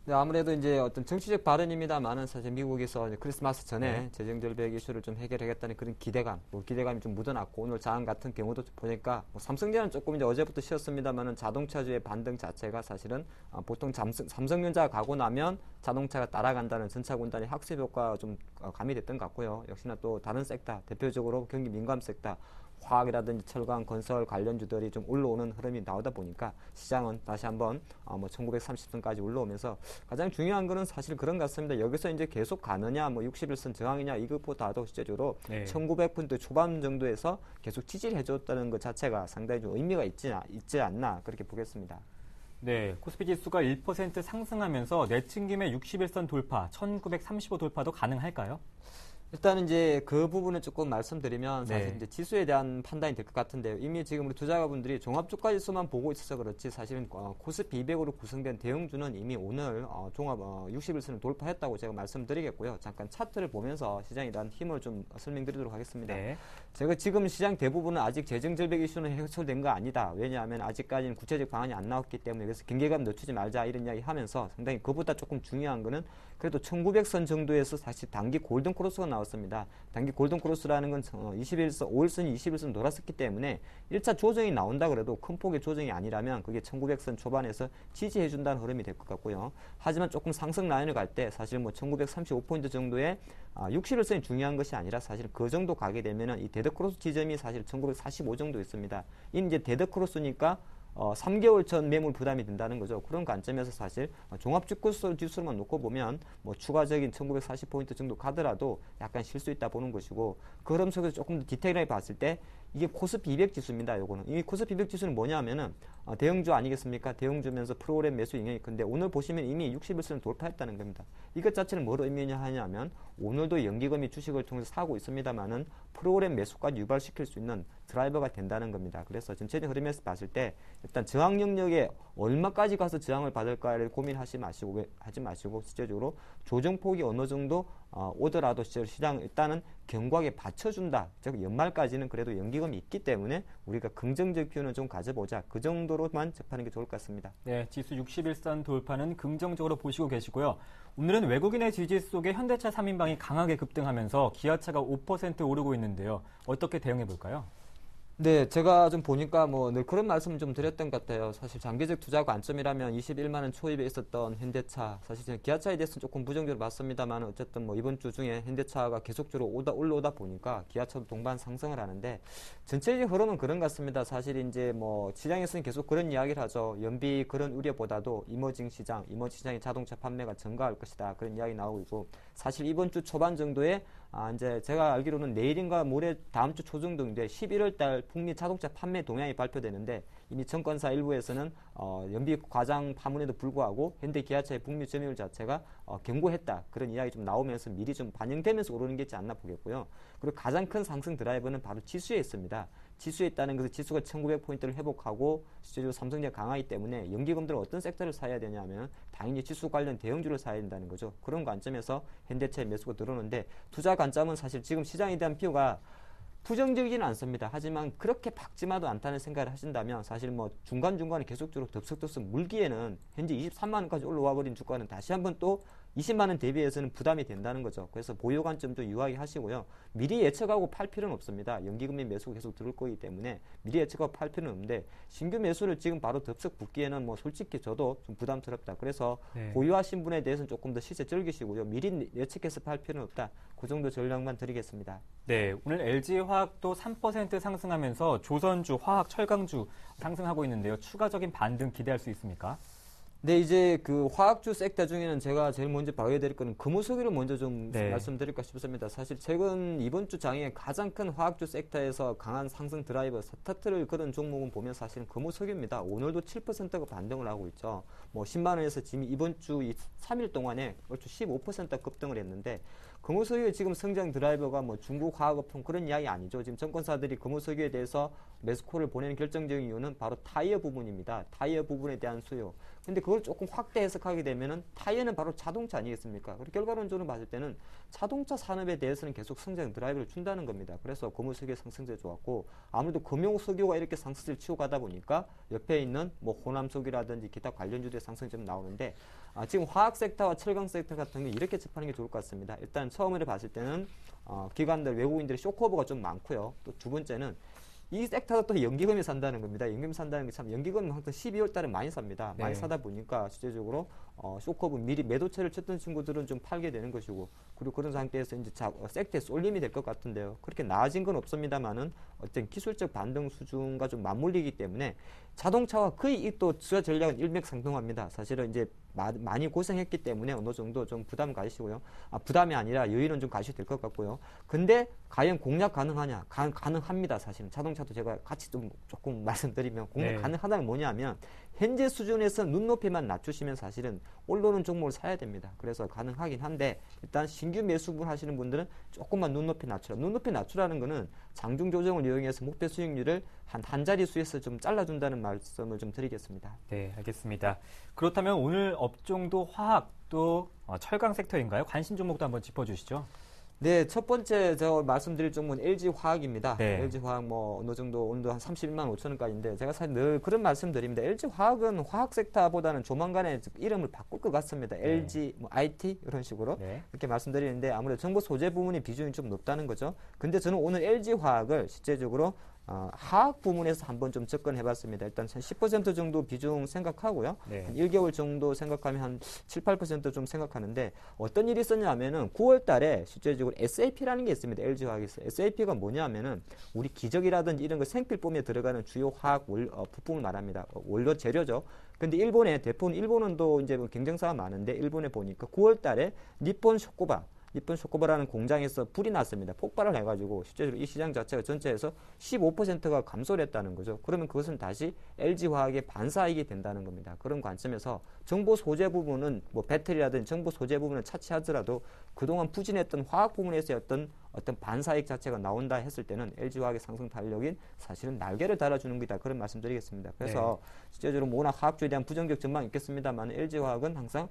네, 아무래도 이제 어떤 정치적 발언입니다만은 사실 미국에서 이제 크리스마스 전에 네. 재정절벽 이슈를 좀 해결하겠다는 그런 기대감이 좀 묻어났고, 오늘 장 같은 경우도 보니까 삼성전자는 조금 이제 어제부터 쉬었습니다만은 자동차주의 반등 자체가 사실은 보통 삼성전자가 가고 나면 자동차가 따라간다는 전차군단의 학습 효과가 좀 가미됐던 것 같고요. 역시나 또 다른 섹터, 대표적으로 경기 민감 섹터, 화학이라든지 철강, 건설 관련주들이 좀 올라오는 흐름이 나오다 보니까 시장은 다시 한번 1930선까지 올라오면서 가장 중요한 거는 사실 그런 것 같습니다. 여기서 이제 계속 가느냐, 61선 저항이냐 이것보다도 실제적으로 네. 1900포인트 초반 정도에서 계속 지지를 해줬다는 것 자체가 상당히 좀 의미가 있지 않나 그렇게 보겠습니다. 네, 코스피 지수가 1% 상승하면서 내친김의 61선 돌파, 1935 돌파도 가능할까요? 일단 이제 그 부분을 조금 말씀드리면 사실 네. 이제 지수에 대한 판단이 될 것 같은데요. 이미 지금 우리 투자가분들이 종합주가지수만 보고 있어서 그렇지 사실은 코스피 200으로 구성된 대형주는 이미 오늘 종합 61선을 돌파했다고 제가 말씀드리겠고요. 잠깐 차트를 보면서 시장에 대한 힘을 좀 설명드리도록 하겠습니다. 네. 제가 지금 시장 대부분은 아직 재정절벽 이슈는 해소된 거 아니다. 왜냐하면 아직까지는 구체적 방안이 안 나왔기 때문에 그래서 경계감 늦추지 말자 이런 이야기 하면서 상당히 그보다 조금 중요한 거는 그래도 1900선 정도에서 사실 단기 골든 크로스가 나왔습니다. 단기 골든 크로스라는 건 5일선이 21선 돌았었기 때문에 1차 조정이 나온다 그래도 큰 폭의 조정이 아니라면 그게 1900선 초반에서 지지해준다는 흐름이 될 것 같고요. 하지만 조금 상승 라인을 갈 때 사실 1935포인트 정도의 61선이 중요한 것이 아니라 사실 그 정도 가게 되면은 이 데드크로스 지점이 사실 1945 정도 있습니다. 이 이제 데드크로스니까 3개월 전 매물 부담이 된다는 거죠. 그런 관점에서 사실 종합지수로만 놓고 보면 추가적인 1940포인트 정도 가더라도 약간 쉴 수 있다 보는 것이고, 그 흐름 속에서 조금 더 디테일하게 봤을 때 이게 코스피 200 지수입니다. 요거는 이 코스피 200 지수는 뭐냐면은 대형주 아니겠습니까? 대형주면서 프로그램 매수 영역이 큰데 오늘 보시면 이미 61선을 돌파했다는 겁니다. 이것 자체는 뭘 의미하냐면 오늘도 연기금이 주식을 통해서 사고 있습니다만은 프로그램 매수까지 유발시킬 수 있는 드라이버가 된다는 겁니다. 그래서 전체적인 흐름에서 봤을 때 일단 저항 영역에 얼마까지 가서 저항을 받을까를 고민하지 마시고 실제적으로 조정폭이 어느 정도 오더라도 시장 일단은 견고하게 받쳐준다. 즉 연말까지는 그래도 연기금이 있기 때문에 우리가 긍정적 뷰는 좀 가져보자. 그 정도로만 접하는 게 좋을 것 같습니다. 네, 지수 61선 돌파는 긍정적으로 보시고 계시고요. 오늘은 외국인의 지지 속에 현대차 3인방이 강하게 급등하면서 기아차가 5% 오르고 있는데요. 어떻게 대응해 볼까요? 네, 제가 좀 보니까 늘 그런 말씀 좀 드렸던 것 같아요. 사실 장기적 투자 관점이라면 21만 원 초입에 있었던 현대차, 사실 저는 기아차에 대해서는 조금 부정적으로 봤습니다만 어쨌든 이번 주 중에 현대차가 계속적으로 올라오다 보니까 기아차도 동반 상승을 하는데 전체적인 흐름은 그런 것 같습니다. 사실 이제 시장에서는 계속 그런 이야기를 하죠. 연비 그런 우려보다도 이머징 시장의 자동차 판매가 증가할 것이다. 그런 이야기 나오고 있고, 사실 이번 주 초반 정도에 이제 제가 알기로는 내일인가 모레 다음 주 초 정도인데 11월 달 북미 자동차 판매 동향이 발표되는데 이미 증권사 일부에서는 연비 과장 파문에도 불구하고 현대 기아차의 북미 점유율 자체가 견고했다. 그런 이야기 좀 나오면서 미리 좀 반영되면서 오르는 게 있지 않나 보겠고요. 그리고 가장 큰 상승 드라이버는 바로 지수에 있습니다. 지수에 있다는 것은 지수가 1900포인트를 회복하고 실제로 삼성전자 강하기 때문에 연기금들은 어떤 섹터를 사야 되냐면 당연히 지수 관련 대형주를 사야 된다는 거죠. 그런 관점에서 현대차의 매수가 들어오는데 투자 관점은 사실 지금 시장에 대한 비유가 부정적이지는 않습니다. 하지만 그렇게 박지마도 않다는 생각을 하신다면 사실 중간중간에 계속적으로 덥석덥석 물기에는 현재 23만 원까지 올라와 버린 주가는 다시 한번 또 20만 원 대비해서는 부담이 된다는 거죠. 그래서 보유 관점 좀 유의하게 하시고요. 미리 예측하고 팔 필요는 없습니다. 연기금리 매수가 계속 들을 거기 때문에 미리 예측하고 팔 필요는 없는데 신규 매수를 지금 바로 덥석 붙기에는 뭐 솔직히 저도 좀 부담스럽다. 그래서 네. 보유하신 분에 대해서는 조금 더 시세 즐기시고요. 미리 예측해서 팔 필요는 없다. 그 정도 전략만 드리겠습니다. 네, 오늘 LG화학도 3% 상승하면서 조선주, 화학, 철강주 상승하고 있는데요. 추가적인 반등 기대할 수 있습니까? 네, 이제 그 화학주 섹터 중에는 제가 제일 먼저 봐야 될 거는 금호석유를 먼저 좀 네. 말씀드릴까 싶습니다. 사실 최근 이번 주 장에 가장 큰 화학주 섹터에서 강한 상승 드라이버 스타트를 걸은 종목은 보면 사실은 금호석유입니다. 오늘도 7%가 반등을 하고 있죠. 뭐 10만 원에서 지금 이번 주 3일 동안에 얼추 15% 급등을 했는데 금호석유의 지금 성장 드라이버가 뭐 중국 화학업종 그런 이야기 아니죠. 지금 증권사들이 금호석유에 대해서 매수콜을 보내는 결정적인 이유는 바로 타이어 부분입니다. 타이어 부분에 대한 수요. 근데 그걸 조금 확대 해석하게 되면은 타이어는 바로 자동차 아니겠습니까? 그리고 결과론적으로 봤을 때는 자동차 산업에 대해서는 계속 성장 드라이브를 준다는 겁니다. 그래서 금호석유의 상승세 좋았고 아무래도 금용석유가 이렇게 상승세를 치고 가다 보니까 옆에 있는 뭐 호남석유라든지 기타 관련주들의 상승이 좀 나오는데 지금 화학 섹터와 철강 섹터 같은 경우 이렇게 접하는 게 좋을 것 같습니다. 일단 처음으로 봤을 때는 기관들 외국인들의 쇼커버가 좀 많고요. 또 두 번째는 이 섹터가 또 연기금이 산다는 겁니다. 연기금 산다는 게 참 연기금은 항상 12월 달에 많이 삽니다. 많이 네. 사다 보니까 실제적으로 쇼커브 미리 매도체를 쳤던 친구들은 좀 팔게 되는 것이고 그리고 그런 상태에서 이제 섹터에 쏠림이 될 것 같은데요. 그렇게 나아진 건 없습니다만은 어떤 기술적 반등 수준과 좀 맞물리기 때문에 자동차와 거의 이 또 투자 전략은 일맥상통합니다. 사실은 이제 많이 고생했기 때문에 어느 정도 좀 부담 가지시고요. 부담이 아니라 여유는 좀 가셔도 될 것 같고요. 근데 과연 공략 가능하냐? 가능합니다. 사실은 자동차도 제가 같이 좀 조금 말씀드리면 공략 네. 가능하다는 뭐냐면 현재 수준에서 눈높이만 낮추시면 사실은 올라오는 종목을 사야 됩니다. 그래서 가능하긴 한데 일단 신규 매수분 하시는 분들은 조금만 눈높이 낮추라. 눈높이 낮추라는 거는 장중 조정을 이용해서 목표 수익률을 한 자리 수에서 좀 잘라준다는 말씀을 좀 드리겠습니다. 네, 알겠습니다. 그렇다면 오늘 업종도 화학 또 철강 섹터인가요? 관심 종목도 한번 짚어주시죠. 네, 첫 번째 제가 말씀드릴 종목은 LG화학입니다. 네. LG화학 뭐 어느 정도 오늘도 한 31만 5천 원까지인데 제가 사실 늘 그런 말씀드립니다. LG화학은 화학 섹터보다는 조만간에 이름을 바꿀 것 같습니다. LG, 뭐 IT 이런 식으로 네. 이렇게 말씀드리는데 아무래도 정보 소재 부분의 비중이 좀 높다는 거죠. 근데 저는 오늘 LG화학을 실제적으로 화학 부문에서 한번 좀 접근해봤습니다. 일단 10% 정도 비중 생각하고요. 네. 한 1개월 정도 생각하면 한 7, 8% 생각하는데 어떤 일이 있었냐면은 9월 달에 실제적으로 SAP라는 게 있습니다. LG화학에서. SAP가 뭐냐면은 우리 기저귀라든지 이런 거 생필품에 들어가는 주요 화학 부품을 말합니다. 원료 재료죠. 근데 일본의 대부분 일본은 또 이제 경쟁사가 많은데 일본에 보니까 9월 달에 니폰 쇼코바라는 공장에서 불이 났습니다. 폭발을 해가지고 실제로 이 시장 자체가 전체에서 15%가 감소를 했다는 거죠. 그러면 그것은 다시 LG화학의 반사이익이 된다는 겁니다. 그런 관점에서 정보 소재 부분은 뭐 배터리라든지 정보 소재 부분을 차치하더라도 그동안 부진했던 화학 부분에서의 어떤 반사이익 자체가 나온다 했을 때는 LG화학의 상승 탄력인 사실은 날개를 달아주는 거다. 그런 말씀드리겠습니다. 그래서 실제적으로 워낙 화학주에 대한 부정적 전망이 있겠습니다만 LG화학은 항상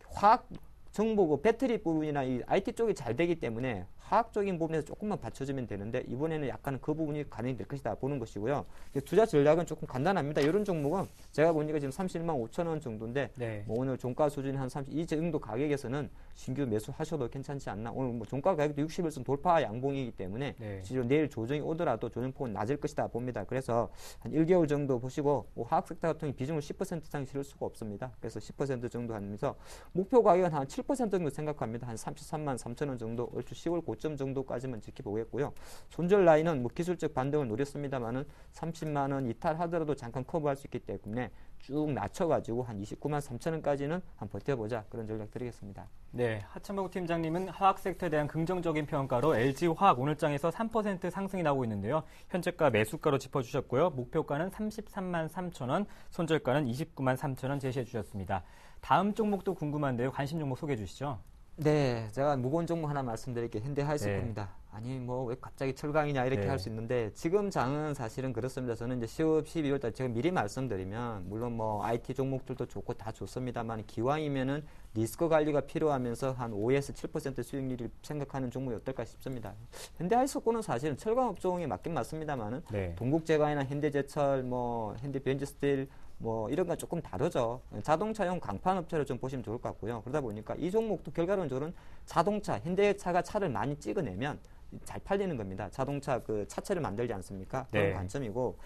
화학 정보고 배터리 부분이나 이 IT 쪽이 잘 되기 때문에 화학적인 부분에서 조금만 받쳐주면 되는데 이번에는 약간 그 부분이 가능이 될 것이다 보는 것이고요. 투자 전략은 조금 간단합니다. 이런 종목은 제가 보니까 지금 31만 5천 원 정도인데 네. 뭐 오늘 종가 수준이 한 30, 이 정도 가격에서는 신규 매수하셔도 괜찮지 않나. 오늘 뭐 종가 가격도 60일선 돌파 양봉이기 때문에 네. 실제로 내일 조정이 오더라도 조정폭은 낮을 것이다 봅니다. 그래서 한 1개월 정도 보시고 뭐 화학 섹터 같은 경우 비중을 10% 이상 실을 수가 없습니다. 그래서 10% 정도 하면서 목표 가격은 한 7% 정도 생각합니다. 한 33만 3천 원 정도 얼추 10월 고점 정도까지만 지켜보겠고요. 손절 라인은 뭐 기술적 반등을 노렸습니다만은 30만 원 이탈하더라도 잠깐 커버할 수 있기 때문에 쭉 낮춰가지고 한 29만 3천 원까지는 한 버텨보자 그런 전략 드리겠습니다. 네, 하천복 팀장님은 화학 섹터에 대한 긍정적인 평가로 LG화학 오늘장에서 3% 상승이 나오고 있는데요. 현재가 매수가로 짚어주셨고요. 목표가는 33만 3천 원, 손절가는 29만 3천 원 제시해 주셨습니다. 다음 종목도 궁금한데요. 관심 종목 소개해 주시죠. 네, 제가 무거운 종목 하나 말씀드릴게요. 현대하이스코입니다. 네. 아니 뭐 왜 갑자기 철강이냐 이렇게 네. 할 수 있는데 지금 장은 사실은 그렇습니다. 저는 이제 12월 달 제가 미리 말씀드리면 물론 뭐 IT 종목들도 좋고 다 좋습니다만 기왕이면은 리스크 관리가 필요하면서 한 5에서 7% 수익률을 생각하는 종목이 어떨까 싶습니다. 현대하이스코는 사실은 철강 업종에 맞긴 맞습니다만은 네. 동국제강이나 현대제철, 뭐 현대변지스틸, 뭐 이런 건 조금 다르죠. 자동차용 강판 업체를 좀 보시면 좋을 것 같고요. 그러다 보니까 이 종목도 결과론적으로는 자동차, 현대차가 차를 많이 찍어내면 잘 팔리는 겁니다. 자동차 그 차체를 만들지 않습니까? 그런 네. 관점이고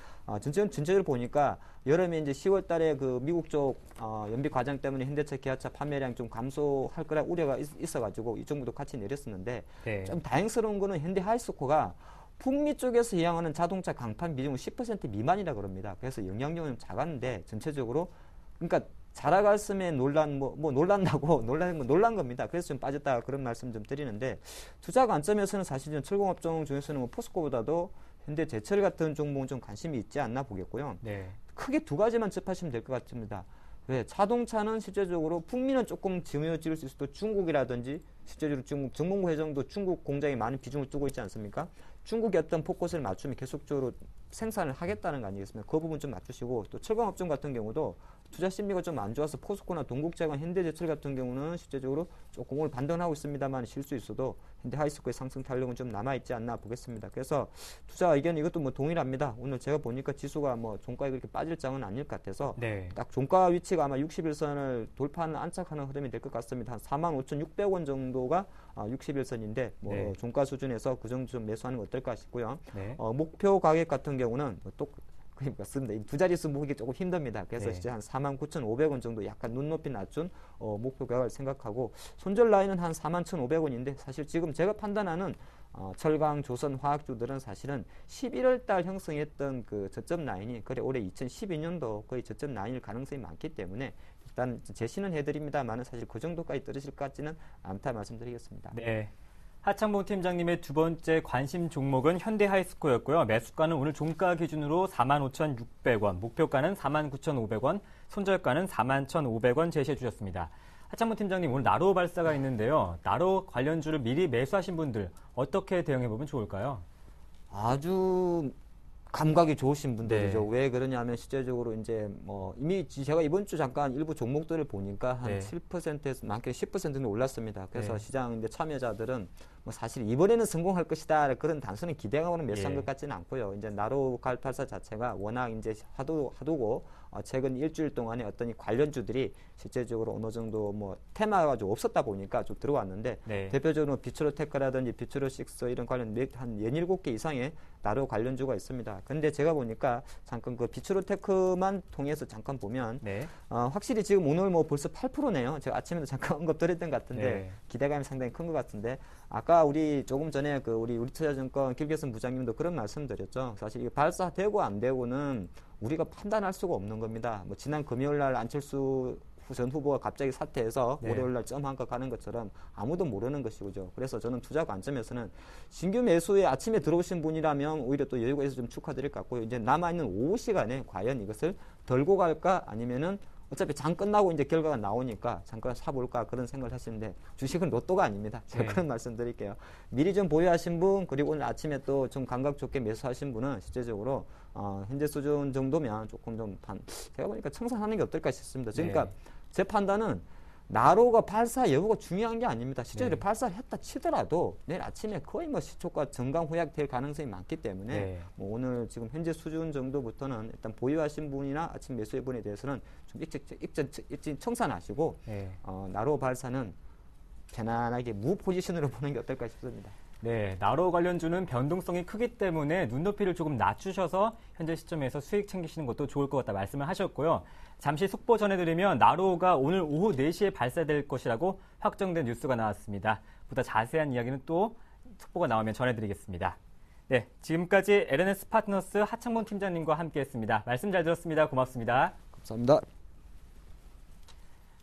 전체적으로 보니까 여름에 이제 10월 달에 그 미국 쪽 연비 과정 때문에 현대차, 기아차 판매량이 좀 감소할 거라 우려가 있어가지고 이 정도도 같이 내렸었는데 네. 좀 다행스러운 거는 현대 하이스코가 북미 쪽에서 이양하는 자동차 강판 비중은 10% 미만이라 그럽니다. 그래서 영향력은 작았는데 전체적으로 그러니까 자라갔음에 놀란 겁니다. 그래서 좀 빠졌다 그런 말씀 좀 드리는데 투자 관점에서는 사실 좀 철공업종 중에서는 뭐 포스코보다도 현대제철 같은 종목은 좀 관심이 있지 않나 보겠고요. 네. 크게 두 가지만 접하시면 될 것 같습니다. 왜? 자동차는 실제적으로 북미는 조금 지어질 수 있어도 중국이라든지 실제적으로 중국 정몽구 회장도 중국 공장에 많은 비중을 두고 있지 않습니까? 중국이 어떤 포커스를 맞추면 계속적으로 생산을 하겠다는 거 아니겠습니까? 그 부분 좀 맞추시고 또 철강업종 같은 경우도 투자 심리가 좀 안 좋아서 포스코나 동국제관, 현대제철 같은 경우는 실제적으로 조금 오늘 반등하고 있습니다만 쉴 수 있어도 현대 하이스코의 상승 탄력은 좀 남아있지 않나 보겠습니다. 그래서 투자 의견 이것도 뭐 동일합니다. 오늘 제가 보니까 지수가 뭐 종가에 그렇게 빠질 장은 아닐 것 같아서 네. 딱 종가 위치가 아마 60일선을 돌파하는 안착하는 흐름이 될 것 같습니다. 한 45,600원 정도가 60일선인데 뭐 네. 종가 수준에서 그 정도 좀 매수하는 거 어떨까 싶고요. 네. 목표 가격 같은 경우는 맞습니다. 두 자릿수 모으기 조금 힘듭니다. 그래서 네. 진짜 한 49,500원 정도 약간 눈높이 낮춘 목표 가격을 생각하고 손절 라인은 한 41,500원인데 사실 지금 제가 판단하는 철강, 조선, 화학주들은 사실은 11월 달 형성했던 그 저점 라인이 그래 올해 2012년도 거의 저점 라인일 가능성이 많기 때문에 일단 제시는 해드립니다만은 사실 그 정도까지 떨어질 것 같지는 않다 말씀드리겠습니다. 네. 하창봉 팀장님의 두 번째 관심 종목은 현대하이스코였고요. 매수가는 오늘 종가 기준으로 45,600원, 목표가는 49,500원, 손절가는 41,500원 제시해 주셨습니다. 하창봉 팀장님, 오늘 나로 발사가 있는데요. 나로 관련주를 미리 매수하신 분들 어떻게 대응해 보면 좋을까요? 아주 감각이 좋으신 분들이죠. 네. 왜 그러냐면 실제적으로 이제 뭐 이미 제가 이번 주 잠깐 일부 종목들을 보니까 한 네. 7%에서 많게 10%는 올랐습니다. 그래서 네. 시장 이제 참여자들은 뭐 사실 이번에는 성공할 것이다 그런 단순히 기대감으로 매수한 예. 것 같지는 않고요. 이제 나로 갈팔사 자체가 워낙 이제 하도고 최근 일주일 동안에 어떤 이 관련주들이 실제적으로 어느 정도 뭐 테마가 좀 없었다 보니까 좀 들어왔는데 네. 대표적으로 비추로테크라든지 비추로식스 이런 관련 한 17개 이상의 나로 관련주가 있습니다. 근데 제가 보니까 잠깐 그 비추로테크만 통해서 잠깐 보면 네. 확실히 지금 오늘 뭐 벌써 8%네요. 제가 아침에도 잠깐 언급드렸던 것 같은데 네. 기대감이 상당히 큰 것 같은데 아까 우리 조금 전에 그 우리 투자증권 길게선 부장님도 그런 말씀드렸죠. 사실 이게 발사되고 안 되고는 우리가 판단할 수가 없는 겁니다. 뭐 지난 금요일 날 안철수 전 후보가 갑자기 사퇴해서 네. 월요일 날 점 한가 가는 것처럼 아무도 모르는 것이죠. 그래서 저는 투자 관점에서는 신규 매수에 아침에 들어오신 분이라면 오히려 또 여유가 있어서 좀 축하드릴 것 같고요. 이제 남아있는 오후 시간에 과연 이것을 덜고 갈까 아니면은 어차피 장 끝나고 이제 결과가 나오니까 잠깐 사볼까 그런 생각을 하시는데 주식은 로또가 아닙니다. 제가 네. 그런 말씀 드릴게요. 미리 좀 보유하신 분 그리고 오늘 아침에 또 좀 감각 좋게 매수하신 분은 실제적으로 현재 수준 정도면 조금 좀 제가 보니까 청산하는 게 어떨까 싶습니다. 그러니까 네. 제 판단은 나로가 발사 여부가 중요한 게 아닙니다. 실제로 네. 발사를 했다 치더라도 내일 아침에 거의 뭐 시초가 정강 후약될 가능성이 많기 때문에 네. 뭐 오늘 지금 현재 수준 정도부터는 일단 보유하신 분이나 아침 매수해 분에 대해서는 좀 일찍 청산하시고 네. 나로 발사는 편안하게 무 포지션으로 보는 게 어떨까 싶습니다. 네, 나로 관련주는 변동성이 크기 때문에 눈높이를 조금 낮추셔서 현재 시점에서 수익 챙기시는 것도 좋을 것 같다 말씀을 하셨고요. 잠시 속보 전해드리면 나로가 오늘 오후 4시에 발사될 것이라고 확정된 뉴스가 나왔습니다. 보다 자세한 이야기는 또 속보가 나오면 전해드리겠습니다. 네, 지금까지 LNS 파트너스 하창봉 팀장님과 함께했습니다. 말씀 잘 들었습니다. 고맙습니다. 감사합니다.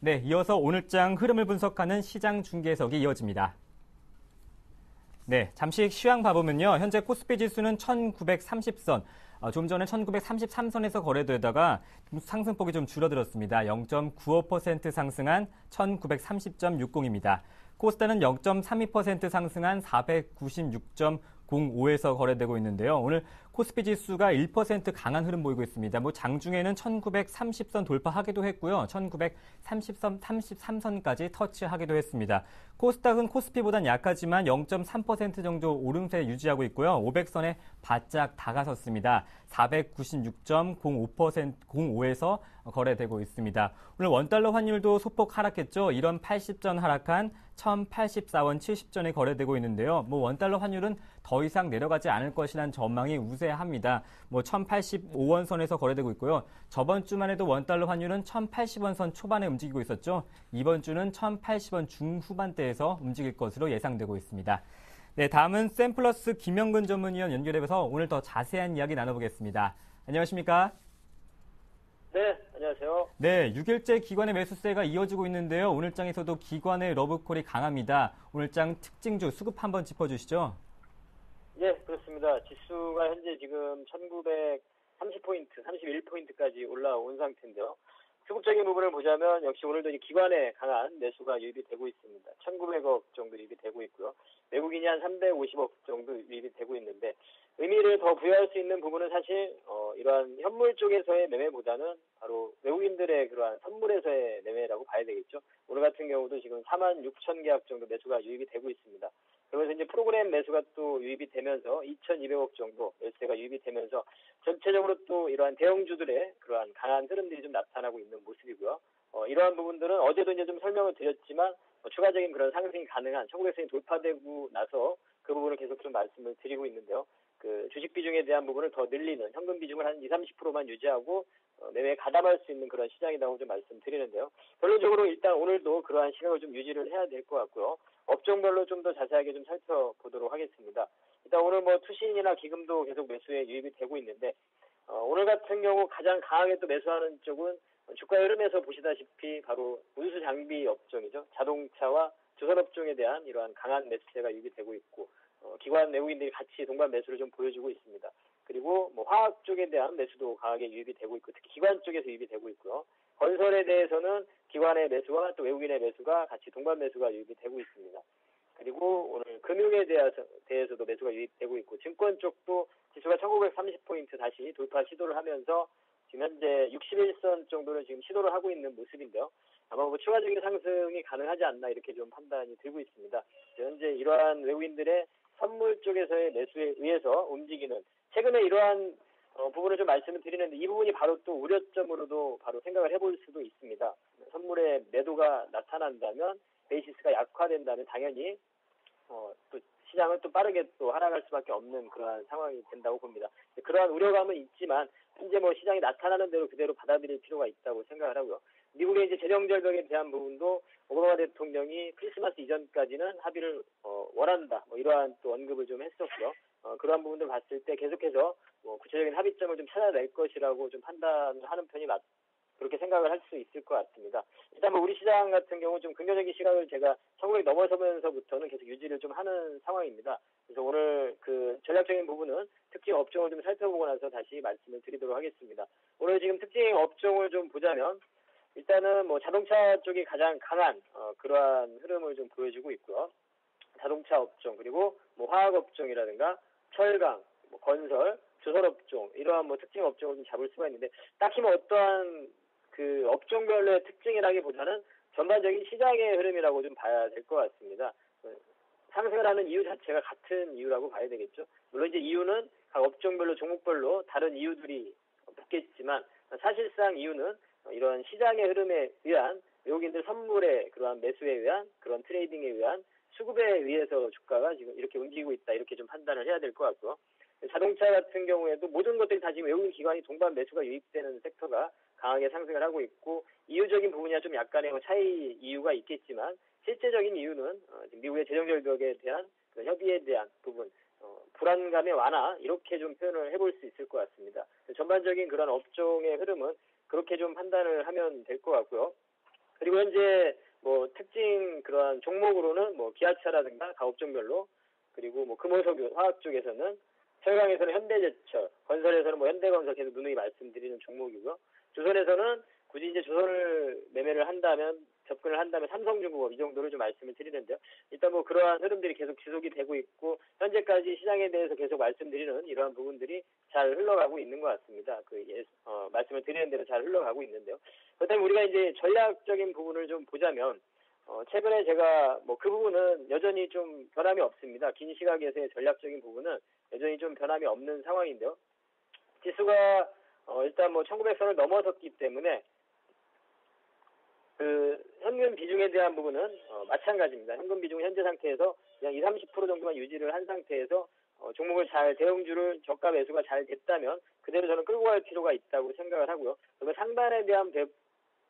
네, 이어서 오늘장 흐름을 분석하는 시장 중계석이 이어집니다. 네, 잠시 시황 봐보면요. 현재 코스피 지수는 1930선, 좀 전에 1933선에서 거래되다가 상승폭이 좀 줄어들었습니다. 0.95% 상승한 1930.60입니다. 코스닥은 0.32% 상승한 496.05에서 거래되고 있는데요. 오늘 코스피 지수가 1% 강한 흐름 보이고 있습니다. 뭐 장중에는 1930선 돌파하기도 했고요. 1930선 33선까지 터치하기도 했습니다. 코스닥은 코스피보단 약하지만 0.3% 정도 오름세 유지하고 있고요. 500선에 바짝 다가섰습니다. 496.05에서 거래되고 있습니다. 오늘 원달러 환율도 소폭 하락했죠. 1원 80전 하락한 1084원 70전에 거래되고 있는데요. 뭐 원달러 환율은 더 이상 내려가지 않을 것이라는 전망이 우세합니다. 뭐 1085원 선에서 거래되고 있고요. 저번 주만 해도 원달러 환율은 1080원 선 초반에 움직이고 있었죠. 이번 주는 1080원 중후반대에서 움직일 것으로 예상되고 있습니다. 네, 다음은 샘플러스 김영근 전문위원 연결해서 오늘 더 자세한 이야기 나눠보겠습니다. 안녕하십니까? 네, 안녕하세요. 네, 6일째 기관의 매수세가 이어지고 있는데요. 오늘장에서도 기관의 러브콜이 강합니다. 오늘장 특징주 수급 한번 짚어주시죠. 예, 그렇습니다. 지수가 현재 지금 1930포인트, 31포인트까지 올라온 상태인데요. 수급적인 부분을 보자면 역시 오늘도 기관의 강한 매수가 유입이 되고 있습니다. 1900억 정도 유입이 되고 있고요. 외국인이 한 350억 정도 유입이 되고 있는데 의미를 더 부여할 수 있는 부분은 사실 이러한 현물 쪽에서의 매매보다는 바로 외국인들의 그러한 선물에서의 매매라고 봐야 되겠죠. 오늘 같은 경우도 지금 46,000계약 정도 매수가 유입이 되고 있습니다. 그러면서 이제 프로그램 매수가 또 유입이 되면서 2,200억 정도 매수세가 유입이 되면서 전체적으로 또 이러한 대형주들의 그러한 강한 흐름들이 좀 나타나고 있는 모습이고요. 이러한 부분들은 어제도 이제 좀 설명을 드렸지만 추가적인 그런 상승이 가능한 1900선이 돌파되고 나서 그 부분을 계속 좀 말씀을 드리고 있는데요. 그 주식 비중에 대한 부분을 더 늘리는 현금 비중을 한 20-30%만 유지하고 매매에 가담할 수 있는 그런 시장이라고 좀 말씀드리는데요. 결론적으로 일단 오늘도 그러한 시각을 좀 유지를 해야 될 것 같고요. 업종별로 좀 더 자세하게 좀 살펴보도록 하겠습니다. 일단 오늘 뭐 투신이나 기금도 계속 매수에 유입이 되고 있는데 오늘 같은 경우 가장 강하게 또 매수하는 쪽은 주가 흐름에서 보시다시피 바로 운수 장비 업종이죠. 자동차와 조선업종에 대한 이러한 강한 매수세가 유입이 되고 있고 기관 외국인들이 같이 동반 매수를 좀 보여주고 있습니다. 그리고 뭐 화학 쪽에 대한 매수도 강하게 유입이 되고 있고 특히 기관 쪽에서 유입이 되고 있고요. 건설에 대해서는 기관의 매수와 또 외국인의 매수가 같이 동반 매수가 유입이 되고 있습니다. 그리고 오늘 금융에 대해서도 매수가 유입되고 있고 증권 쪽도 지수가 1930포인트 다시 돌파 시도를 하면서 지금 현재 61선 정도를 지금 시도를 하고 있는 모습인데요. 아마 뭐 추가적인 상승이 가능하지 않나 이렇게 좀 판단이 들고 있습니다. 현재 이러한 외국인들의 선물 쪽에서의 매수에 의해서 움직이는 최근에 이러한 부분을 좀 말씀을 드리는데 이 부분이 바로 또 우려점으로도 바로 생각을 해볼 수도 있습니다. 선물의 매도가 나타난다면 베이시스가 약화된다면 당연히 또 시장은 또 빠르게 또 하락할 수밖에 없는 그러한 상황이 된다고 봅니다. 그러한 우려감은 있지만 현재 뭐 시장이 나타나는 대로 그대로 받아들일 필요가 있다고 생각을 하고요. 미국의 이제 재정 절벽에 대한 부분도 오바마 대통령이 크리스마스 이전까지는 합의를 원한다. 뭐 이러한 또 언급을 좀 했었고요. 그러한 부분들 봤을 때 계속해서 뭐 구체적인 합의점을 좀 찾아낼 것이라고 좀 판단을 하는 편이 그렇게 생각을 할 수 있을 것 같습니다. 일단 뭐 우리 시장 같은 경우 좀 긍정적인 시각을 제가 1900 넘어서면서부터는 계속 유지를 좀 하는 상황입니다. 그래서 오늘 그 전략적인 부분은 특징 업종을 좀 살펴보고 나서 다시 말씀을 드리도록 하겠습니다. 오늘 지금 특징 업종을 좀 보자면 일단은 뭐 자동차 쪽이 가장 강한 그러한 흐름을 좀 보여주고 있고요. 자동차 업종 그리고 뭐 화학 업종이라든가 철강, 뭐 건설, 조선업종 이러한 뭐 특징 업종을 좀 잡을 수가 있는데 딱히 뭐 어떠한 그 업종별로의 특징이라기보다는 전반적인 시장의 흐름이라고 좀 봐야 될 것 같습니다. 상승을 하는 이유 자체가 같은 이유라고 봐야 되겠죠. 물론 이제 이유는 각 업종별로 종목별로 다른 이유들이 붙겠지만 사실상 이유는 이런 시장의 흐름에 의한 외국인들 선물의 그러한 매수에 의한 그런 트레이딩에 의한 수급에 의해서 주가가 지금 이렇게 움직이고 있다 이렇게 좀 판단을 해야 될 것 같고요. 자동차 같은 경우에도 모든 것들이 다 지금 외국인 기관이 동반 매수가 유입되는 섹터가 강하게 상승을 하고 있고 이유적인 부분이야 좀 약간의 차이 이유가 있겠지만 실제적인 이유는 미국의 재정 절벽에 대한 그 협의에 대한 부분 불안감의 완화 이렇게 좀 표현을 해볼 수 있을 것 같습니다. 전반적인 그런 업종의 흐름은 그렇게 좀 판단을 하면 될 것 같고요. 그리고 현재 뭐 특징 그러한 종목으로는 뭐 기아차라든가 가업종별로 그리고 뭐 금호석유 화학 쪽에서는 철강에서는 현대제철, 건설에서는 뭐 현대건설 계속 누누이 말씀드리는 종목이고요. 조선에서는 굳이 이제 조선을 매매를 구매를 한다면 접근을 한다면 삼성중공업 이 정도를 좀 말씀을 드리는데요. 일단 뭐 그러한 흐름들이 계속 지속이 되고 있고 현재까지 시장에 대해서 계속 말씀드리는 이러한 부분들이 잘 흘러가고 있는 것 같습니다. 말씀을 드리는 대로 잘 흘러가고 있는데요. 그렇다면 우리가 이제 전략적인 부분을 좀 보자면 최근에 제가 뭐 그 부분은 여전히 좀 변함이 없습니다. 긴 시각에서의 전략적인 부분은 여전히 좀 변함이 없는 상황인데요. 지수가 일단 뭐 1900선을 넘어섰기 때문에 그 현금 비중에 대한 부분은 마찬가지입니다. 현금 비중 현재 상태에서 그냥 20-30% 정도만 유지를 한 상태에서 종목을 대형주를 저가 매수가 잘 됐다면 그대로 저는 끌고 갈 필요가 있다고 생각을 하고요. 그리고 상단에 대한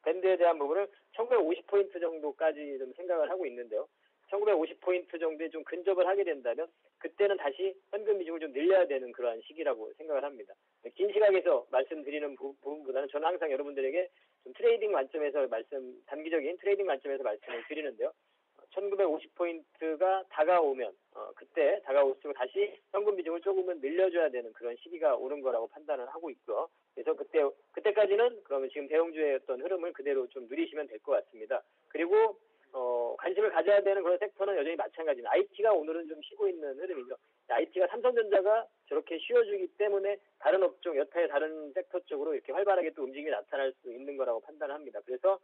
밴드에 대한 부분을 1950포인트 정도까지 좀 생각을 하고 있는데요. 1950포인트 정도에 좀 근접을 하게 된다면 그때는 다시 현금 비중을 좀 늘려야 되는 그러한 시기라고 생각을 합니다. 긴 시각에서 말씀드리는 부분보다는 저는 항상 여러분들에게 좀 트레이딩 관점에서 단기적인 트레이딩 관점에서 말씀을 드리는데요. 1950포인트가 다가오면 그때 다가올수록 다시 현금 비중을 조금은 늘려줘야 되는 그런 시기가 오는 거라고 판단을 하고 있고요. 그래서 그때까지는 그러면 지금 대형주의 어떤 흐름을 그대로 좀 누리시면 될 것 같습니다. 그리고 관심을 가져야 되는 그런 섹터는 여전히 마찬가지입니다. IT가 오늘은 좀 쉬고 있는 흐름이죠. IT가 삼성전자가 저렇게 쉬어주기 때문에 다른 업종, 여타의 다른 섹터 쪽으로 이렇게 활발하게 또 움직임이 나타날 수 있는 거라고 판단합니다. 그래서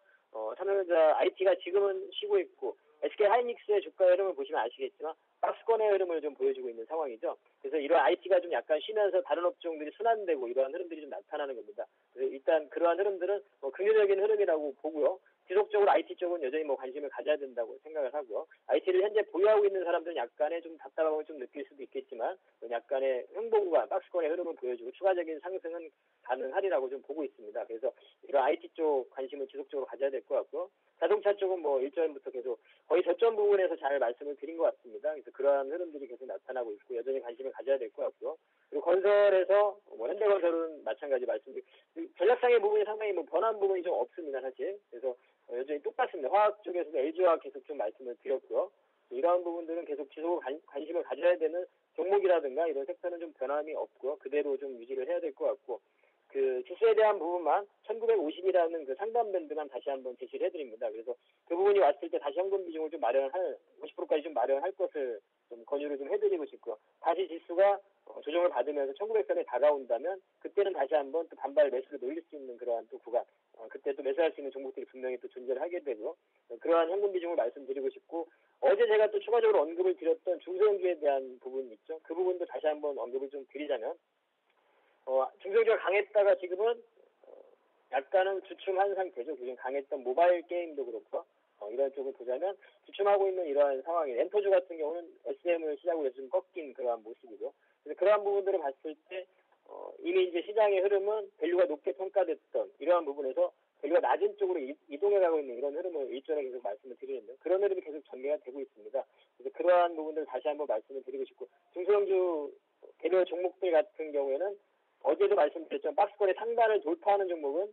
삼성전자 IT가 지금은 쉬고 있고 SK하이닉스의 주가 흐름을 보시면 아시겠지만 박스권의 흐름을 좀 보여주고 있는 상황이죠. 그래서 이런 IT가 좀 약간 쉬면서 다른 업종들이 순환되고 이러한 흐름들이 좀 나타나는 겁니다. 그래서 일단 그러한 흐름들은 긍정적인 흐름이라고 보고요. 지속적으로 IT 쪽은 여전히 관심을 가져야 된다고 생각을 하고요. IT를 현재 보유하고 있는 사람들은 약간의 좀 답답함을 좀 느낄 수도 있겠지만 약간의 횡보 구간, 박스권의 흐름을 보여주고 추가적인 상승은 가능하리라고 좀 보고 있습니다. 그래서 이런 IT 쪽 관심을 지속적으로 가져야 될 것 같고요. 자동차 쪽은 일전부터 계속 거의 저점 부분에서 잘 말씀을 드린 것 같습니다. 그래서 그러한 흐름들이 계속 나타나고 있고 여전히 관심을 가져야 될 것 같고요. 그리고 건설에서 현대건설은 마찬가지 말씀드리고 전략상의 부분이 상당히 변한 부분이 좀 없습니다, 사실. 그래서 여전히 똑같습니다. 화학 쪽에서도 LG화학 계속 좀 말씀을 드렸고요. 이러한 부분들은 계속 지속으로 관심을 가져야 되는 종목이라든가 이런 섹터는 좀 변함이 없고요. 그대로 좀 유지를 해야 될 것 같고 그 지수에 대한 부분만 1950이라는 그 상단 밴드만 다시 한번 제시를 해드립니다. 그래서 그 부분이 왔을 때 다시 현금 비중을 좀 50%까지 좀 마련할 것을 좀 권유를 좀 해드리고 싶고요. 다시 지수가 조정을 받으면서 1900선에 다가온다면 그때는 다시 한번 또 반발 매수를 놀릴 수 있는 그러한 또 구간 그때 또 매수할 수 있는 종목들이 분명히 또 존재를 하게 되고요. 그러한 현금 비중을 말씀드리고 싶고 어제 제가 또 추가적으로 언급을 드렸던 중소형주에 대한 부분이 있죠. 그 부분도 다시 한번 언급을 좀 드리자면 중소형주가 강했다가 지금은 약간은 주춤한 상태죠. 그중 강했던 모바일 게임도 그렇고 이런 쪽을 보자면 주춤하고 있는 이러한 상황이 엔터주 같은 경우는 SM을 시작으로 해서 좀 꺾인 그러한 모습이죠. 그래서 그러한 부분들을 봤을 때 이미 이제 시장의 흐름은 밸류가 높게 평가됐던 이러한 부분에서 밸류가 낮은 쪽으로 이동해가고 있는 이런 흐름을 일전에 계속 말씀을 드리는데 그런 흐름이 계속 전개가 되고 있습니다. 그래서 그러한 부분들을 다시 한번 말씀을 드리고 싶고 중소형주 개별 종목들 같은 경우에는 어제도 말씀드렸지만 박스권의 상단을 돌파하는 종목은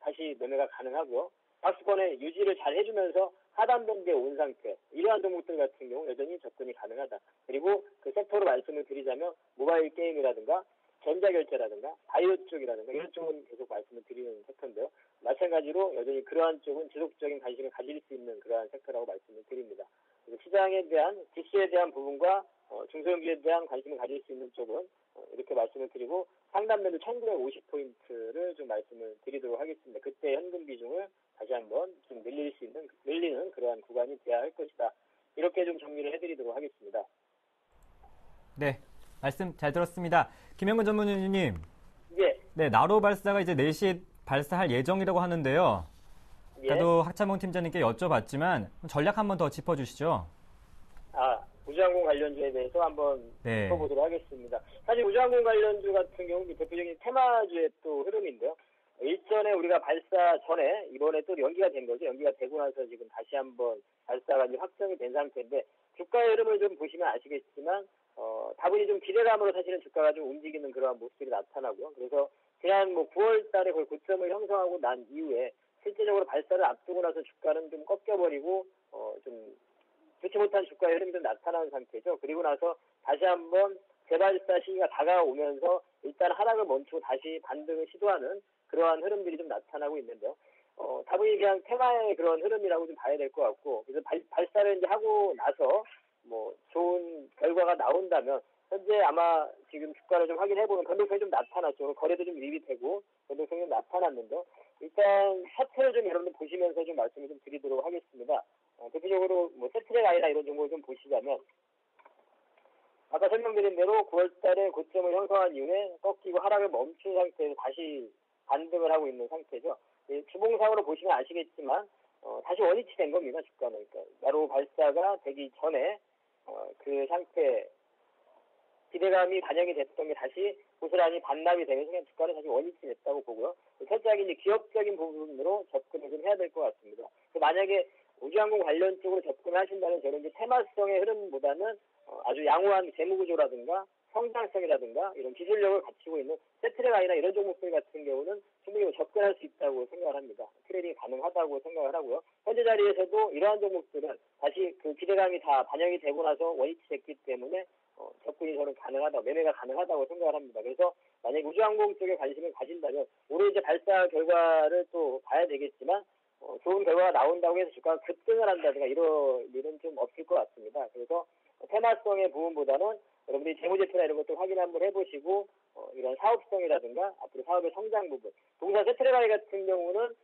다시 매매가 가능하고요. 박스권의 유지를 잘 해주면서 하단 밴드에 온 상태 이러한 종목들 같은 경우 여전히 접근이 가능하다. 그리고 그 섹터로 말씀을 드리자면 모바일 게임이라든가 전자결제라든가 바이오 쪽이라든가 이런 쪽은 계속 말씀을 드리는 섹터인데요. 마찬가지로 여전히 그러한 쪽은 지속적인 관심을 가질 수 있는 그러한 섹터라고 말씀을 드립니다. 그래서 시장에 대한 지수에 대한 부분과 중소형주에 대한 관심을 가질 수 있는 쪽은 이렇게 말씀을 드리고 상단 밴드 1950포인트를 좀 말씀을 드리도록 하겠습니다. 그때 현금 비중을 다시 한번 좀 늘리는 그러한 구간이 돼야 할 것이다. 이렇게 좀 정리를 해드리도록 하겠습니다. 네, 말씀 잘 들었습니다. 김영근 전문위원님. 예. 네, 나로 발사가 이제 4시에 발사할 예정이라고 하는데요. 예. 저도 학차봉 팀장님께 여쭤봤지만 전략 한번 더 짚어주시죠. 우주항공 관련주에 대해서 한번 짚어보도록 하겠습니다. 사실 우주항공 관련주 같은 경우 대표적인 테마주의 또 흐름인데요. 일전에 우리가 발사 전에 이번에 또 연기가 된 거죠. 연기가 되고 나서 지금 다시 한번 발사가 이제 확정이 된 상태인데 주가의 흐름을 좀 보시면 아시겠지만 다분히 좀 기대감으로 사실은 주가가 좀 움직이는 그러한 모습들이 나타나고요. 그래서 지난 9월 달에 거의 고점을 형성하고 난 이후에 실제적으로 발사를 앞두고 나서 주가는 좀 꺾여버리고 좀 좋지 못한 주가의 흐름이 좀 나타나는 상태죠. 그리고 나서 다시 한번 재발사 시기가 다가오면서 일단 하락을 멈추고 다시 반등을 시도하는 그러한 흐름들이 좀 나타나고 있는데요. 다분히 그냥 테마의 그런 흐름이라고 좀 봐야 될 것 같고, 그래서 발사를 이제 하고 나서 뭐 좋은 결과가 나온다면 현재 아마 지금 주가를 좀 확인해보면 변동성이 좀 나타났죠. 거래도 좀 리밋되고 변동성이 좀 나타났는데 일단 차트를 좀 여러분들 보시면서 좀 말씀을 좀 드리도록 하겠습니다. 대표적으로 뭐 세트랙 아이나 이런 정보를 좀 보시자면 아까 설명드린 대로 9월달에 고점을 형성한 이후에 꺾이고 하락을 멈춘 상태에서 다시 반등을 하고 있는 상태죠. 주봉상으로 보시면 아시겠지만 다시 원위치 된 겁니다. 주가는. 그러니까 나로 발사가 되기 전에 그 상태 기대감이 반영이 됐던 게 다시 고스란히 반납이 되면서 그냥 주가는 다시 원위치 됐다고 보고요. 살짝 이제 기업적인 부분으로 접근을 좀 해야 될 것 같습니다. 만약에 우주항공 관련 쪽으로 접근을 하신다면 저는 이제 테마성의 흐름보다는 아주 양호한 재무구조라든가 성장성이라든가 이런 기술력을 갖추고 있는 세트랙 아이나 이런 종목들 같은 경우는 충분히 접근할 수 있다고 생각을 합니다. 트레이딩이 가능하다고 생각을 하고요. 현재 자리에서도 이러한 종목들은 다시 그 기대감이 다 반영이 되고 나서 원위치 됐기 때문에 접근이 저는 가능하다, 매매가 가능하다고 생각을 합니다. 그래서 만약에 우주항공 쪽에 관심을 가진다면 올해 이제 발사 결과를 또 봐야 되겠지만 좋은 결과가 나온다고 해서 주가가 급등을 한다든가 이런 일은 좀 없을 것 같습니다. 그래서 테마성의 부분보다는 여러분들이 재무제표나 이런 것도 확인 한번 해보시고 이런 사업성이라든가 앞으로 사업의 성장 부분 동사 세트레가이 같은 경우는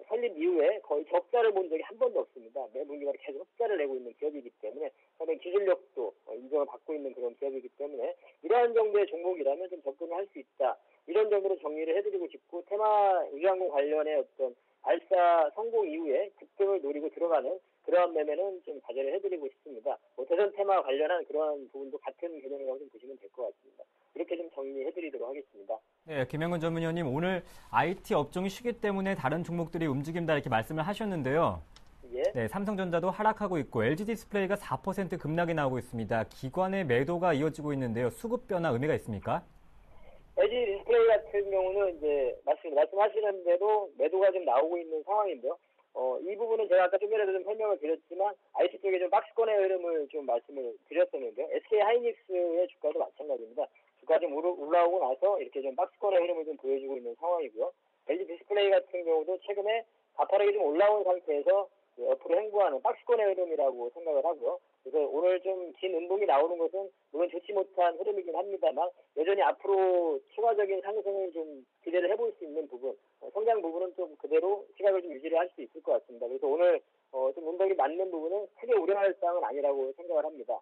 설립 이후에 거의 적자를 본 적이 한 번도 없습니다. 매분기마다 계속 흑자를 내고 있는 기업이기 때문에 상당히 기술력도 인정을 받고 있는 그런 기업이기 때문에 이러한 정도의 종목이라면 좀 접근을 할 수 있다. 이런 정도로 정리를 해드리고 싶고 테마 우주항공 관련의 어떤 발사 성공 이후에 급등을 노리고 들어가는 그러한 매매는 좀 자제를 해드리고 싶습니다. 대선 테마 관련한 그러한 부분도 같은 개념이라고 좀 보시면 될 것 같습니다. 이렇게 좀 정리해드리도록 하겠습니다. 네, 김영근 전문위원님 오늘 IT 업종이 쉬기 때문에 다른 종목들이 움직인다 이렇게 말씀을 하셨는데요. 예. 네, 삼성전자도 하락하고 있고 LG 디스플레이가 4% 급락이 나오고 있습니다. 기관의 매도가 이어지고 있는데요. 수급 변화 의미가 있습니까? LG 디스플레이 같은 경우는 이제 말씀하시는 대로 매도가 좀 나오고 있는 상황인데요. 이 부분은 제가 아까 좀 전에도 좀 설명을 드렸지만 IT 쪽에 좀 박스권의 흐름을 좀 말씀을 드렸었는데요. SK 하이닉스의 주가도 마찬가지입니다. 주가 좀 올라오고 나서 이렇게 좀 박스권의 흐름을 좀 보여주고 있는 상황이고요. LG 디스플레이 같은 경우도 최근에 가파르게 좀 올라온 상태에서 옆으로 행보하는 박스권의 흐름이라고 생각을 하고요. 그래서 오늘 좀 긴 운동이 나오는 것은 물론 좋지 못한 흐름이긴 합니다만 여전히 앞으로 추가적인 상승을 좀 기대를 해볼 수 있는 부분, 성장 부분은 좀 그대로 시각을 좀 유지를 할 수 있을 것 같습니다. 그래서 오늘 좀 운동이 맞는 부분은 크게 우려할 사항은 아니라고 생각을 합니다.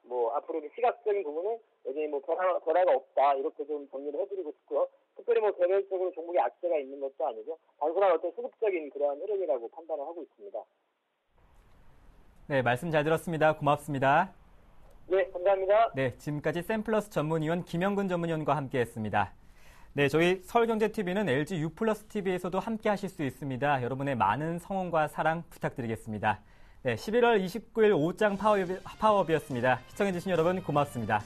뭐 앞으로 시각적인 부분은 여전히 뭐 변화가 없다 이렇게 좀 정리를 해드리고 싶고요. 특별히 뭐 개별적으로 종목에 악재가 있는 것도 아니고 단순한 어떤 수급적인 그러한 흐름이라고 판단을 하고 있습니다. 네, 말씀 잘 들었습니다. 고맙습니다. 네, 감사합니다. 네, 지금까지 샘플러스 전문위원 김영근 전문위원과 함께했습니다. 네, 저희 서울경제TV는 LG U+TV에서도 함께 하실 수 있습니다. 여러분의 많은 성원과 사랑 부탁드리겠습니다. 네, 11월 29일 오후장 파워업이었습니다. 시청해주신 여러분 고맙습니다.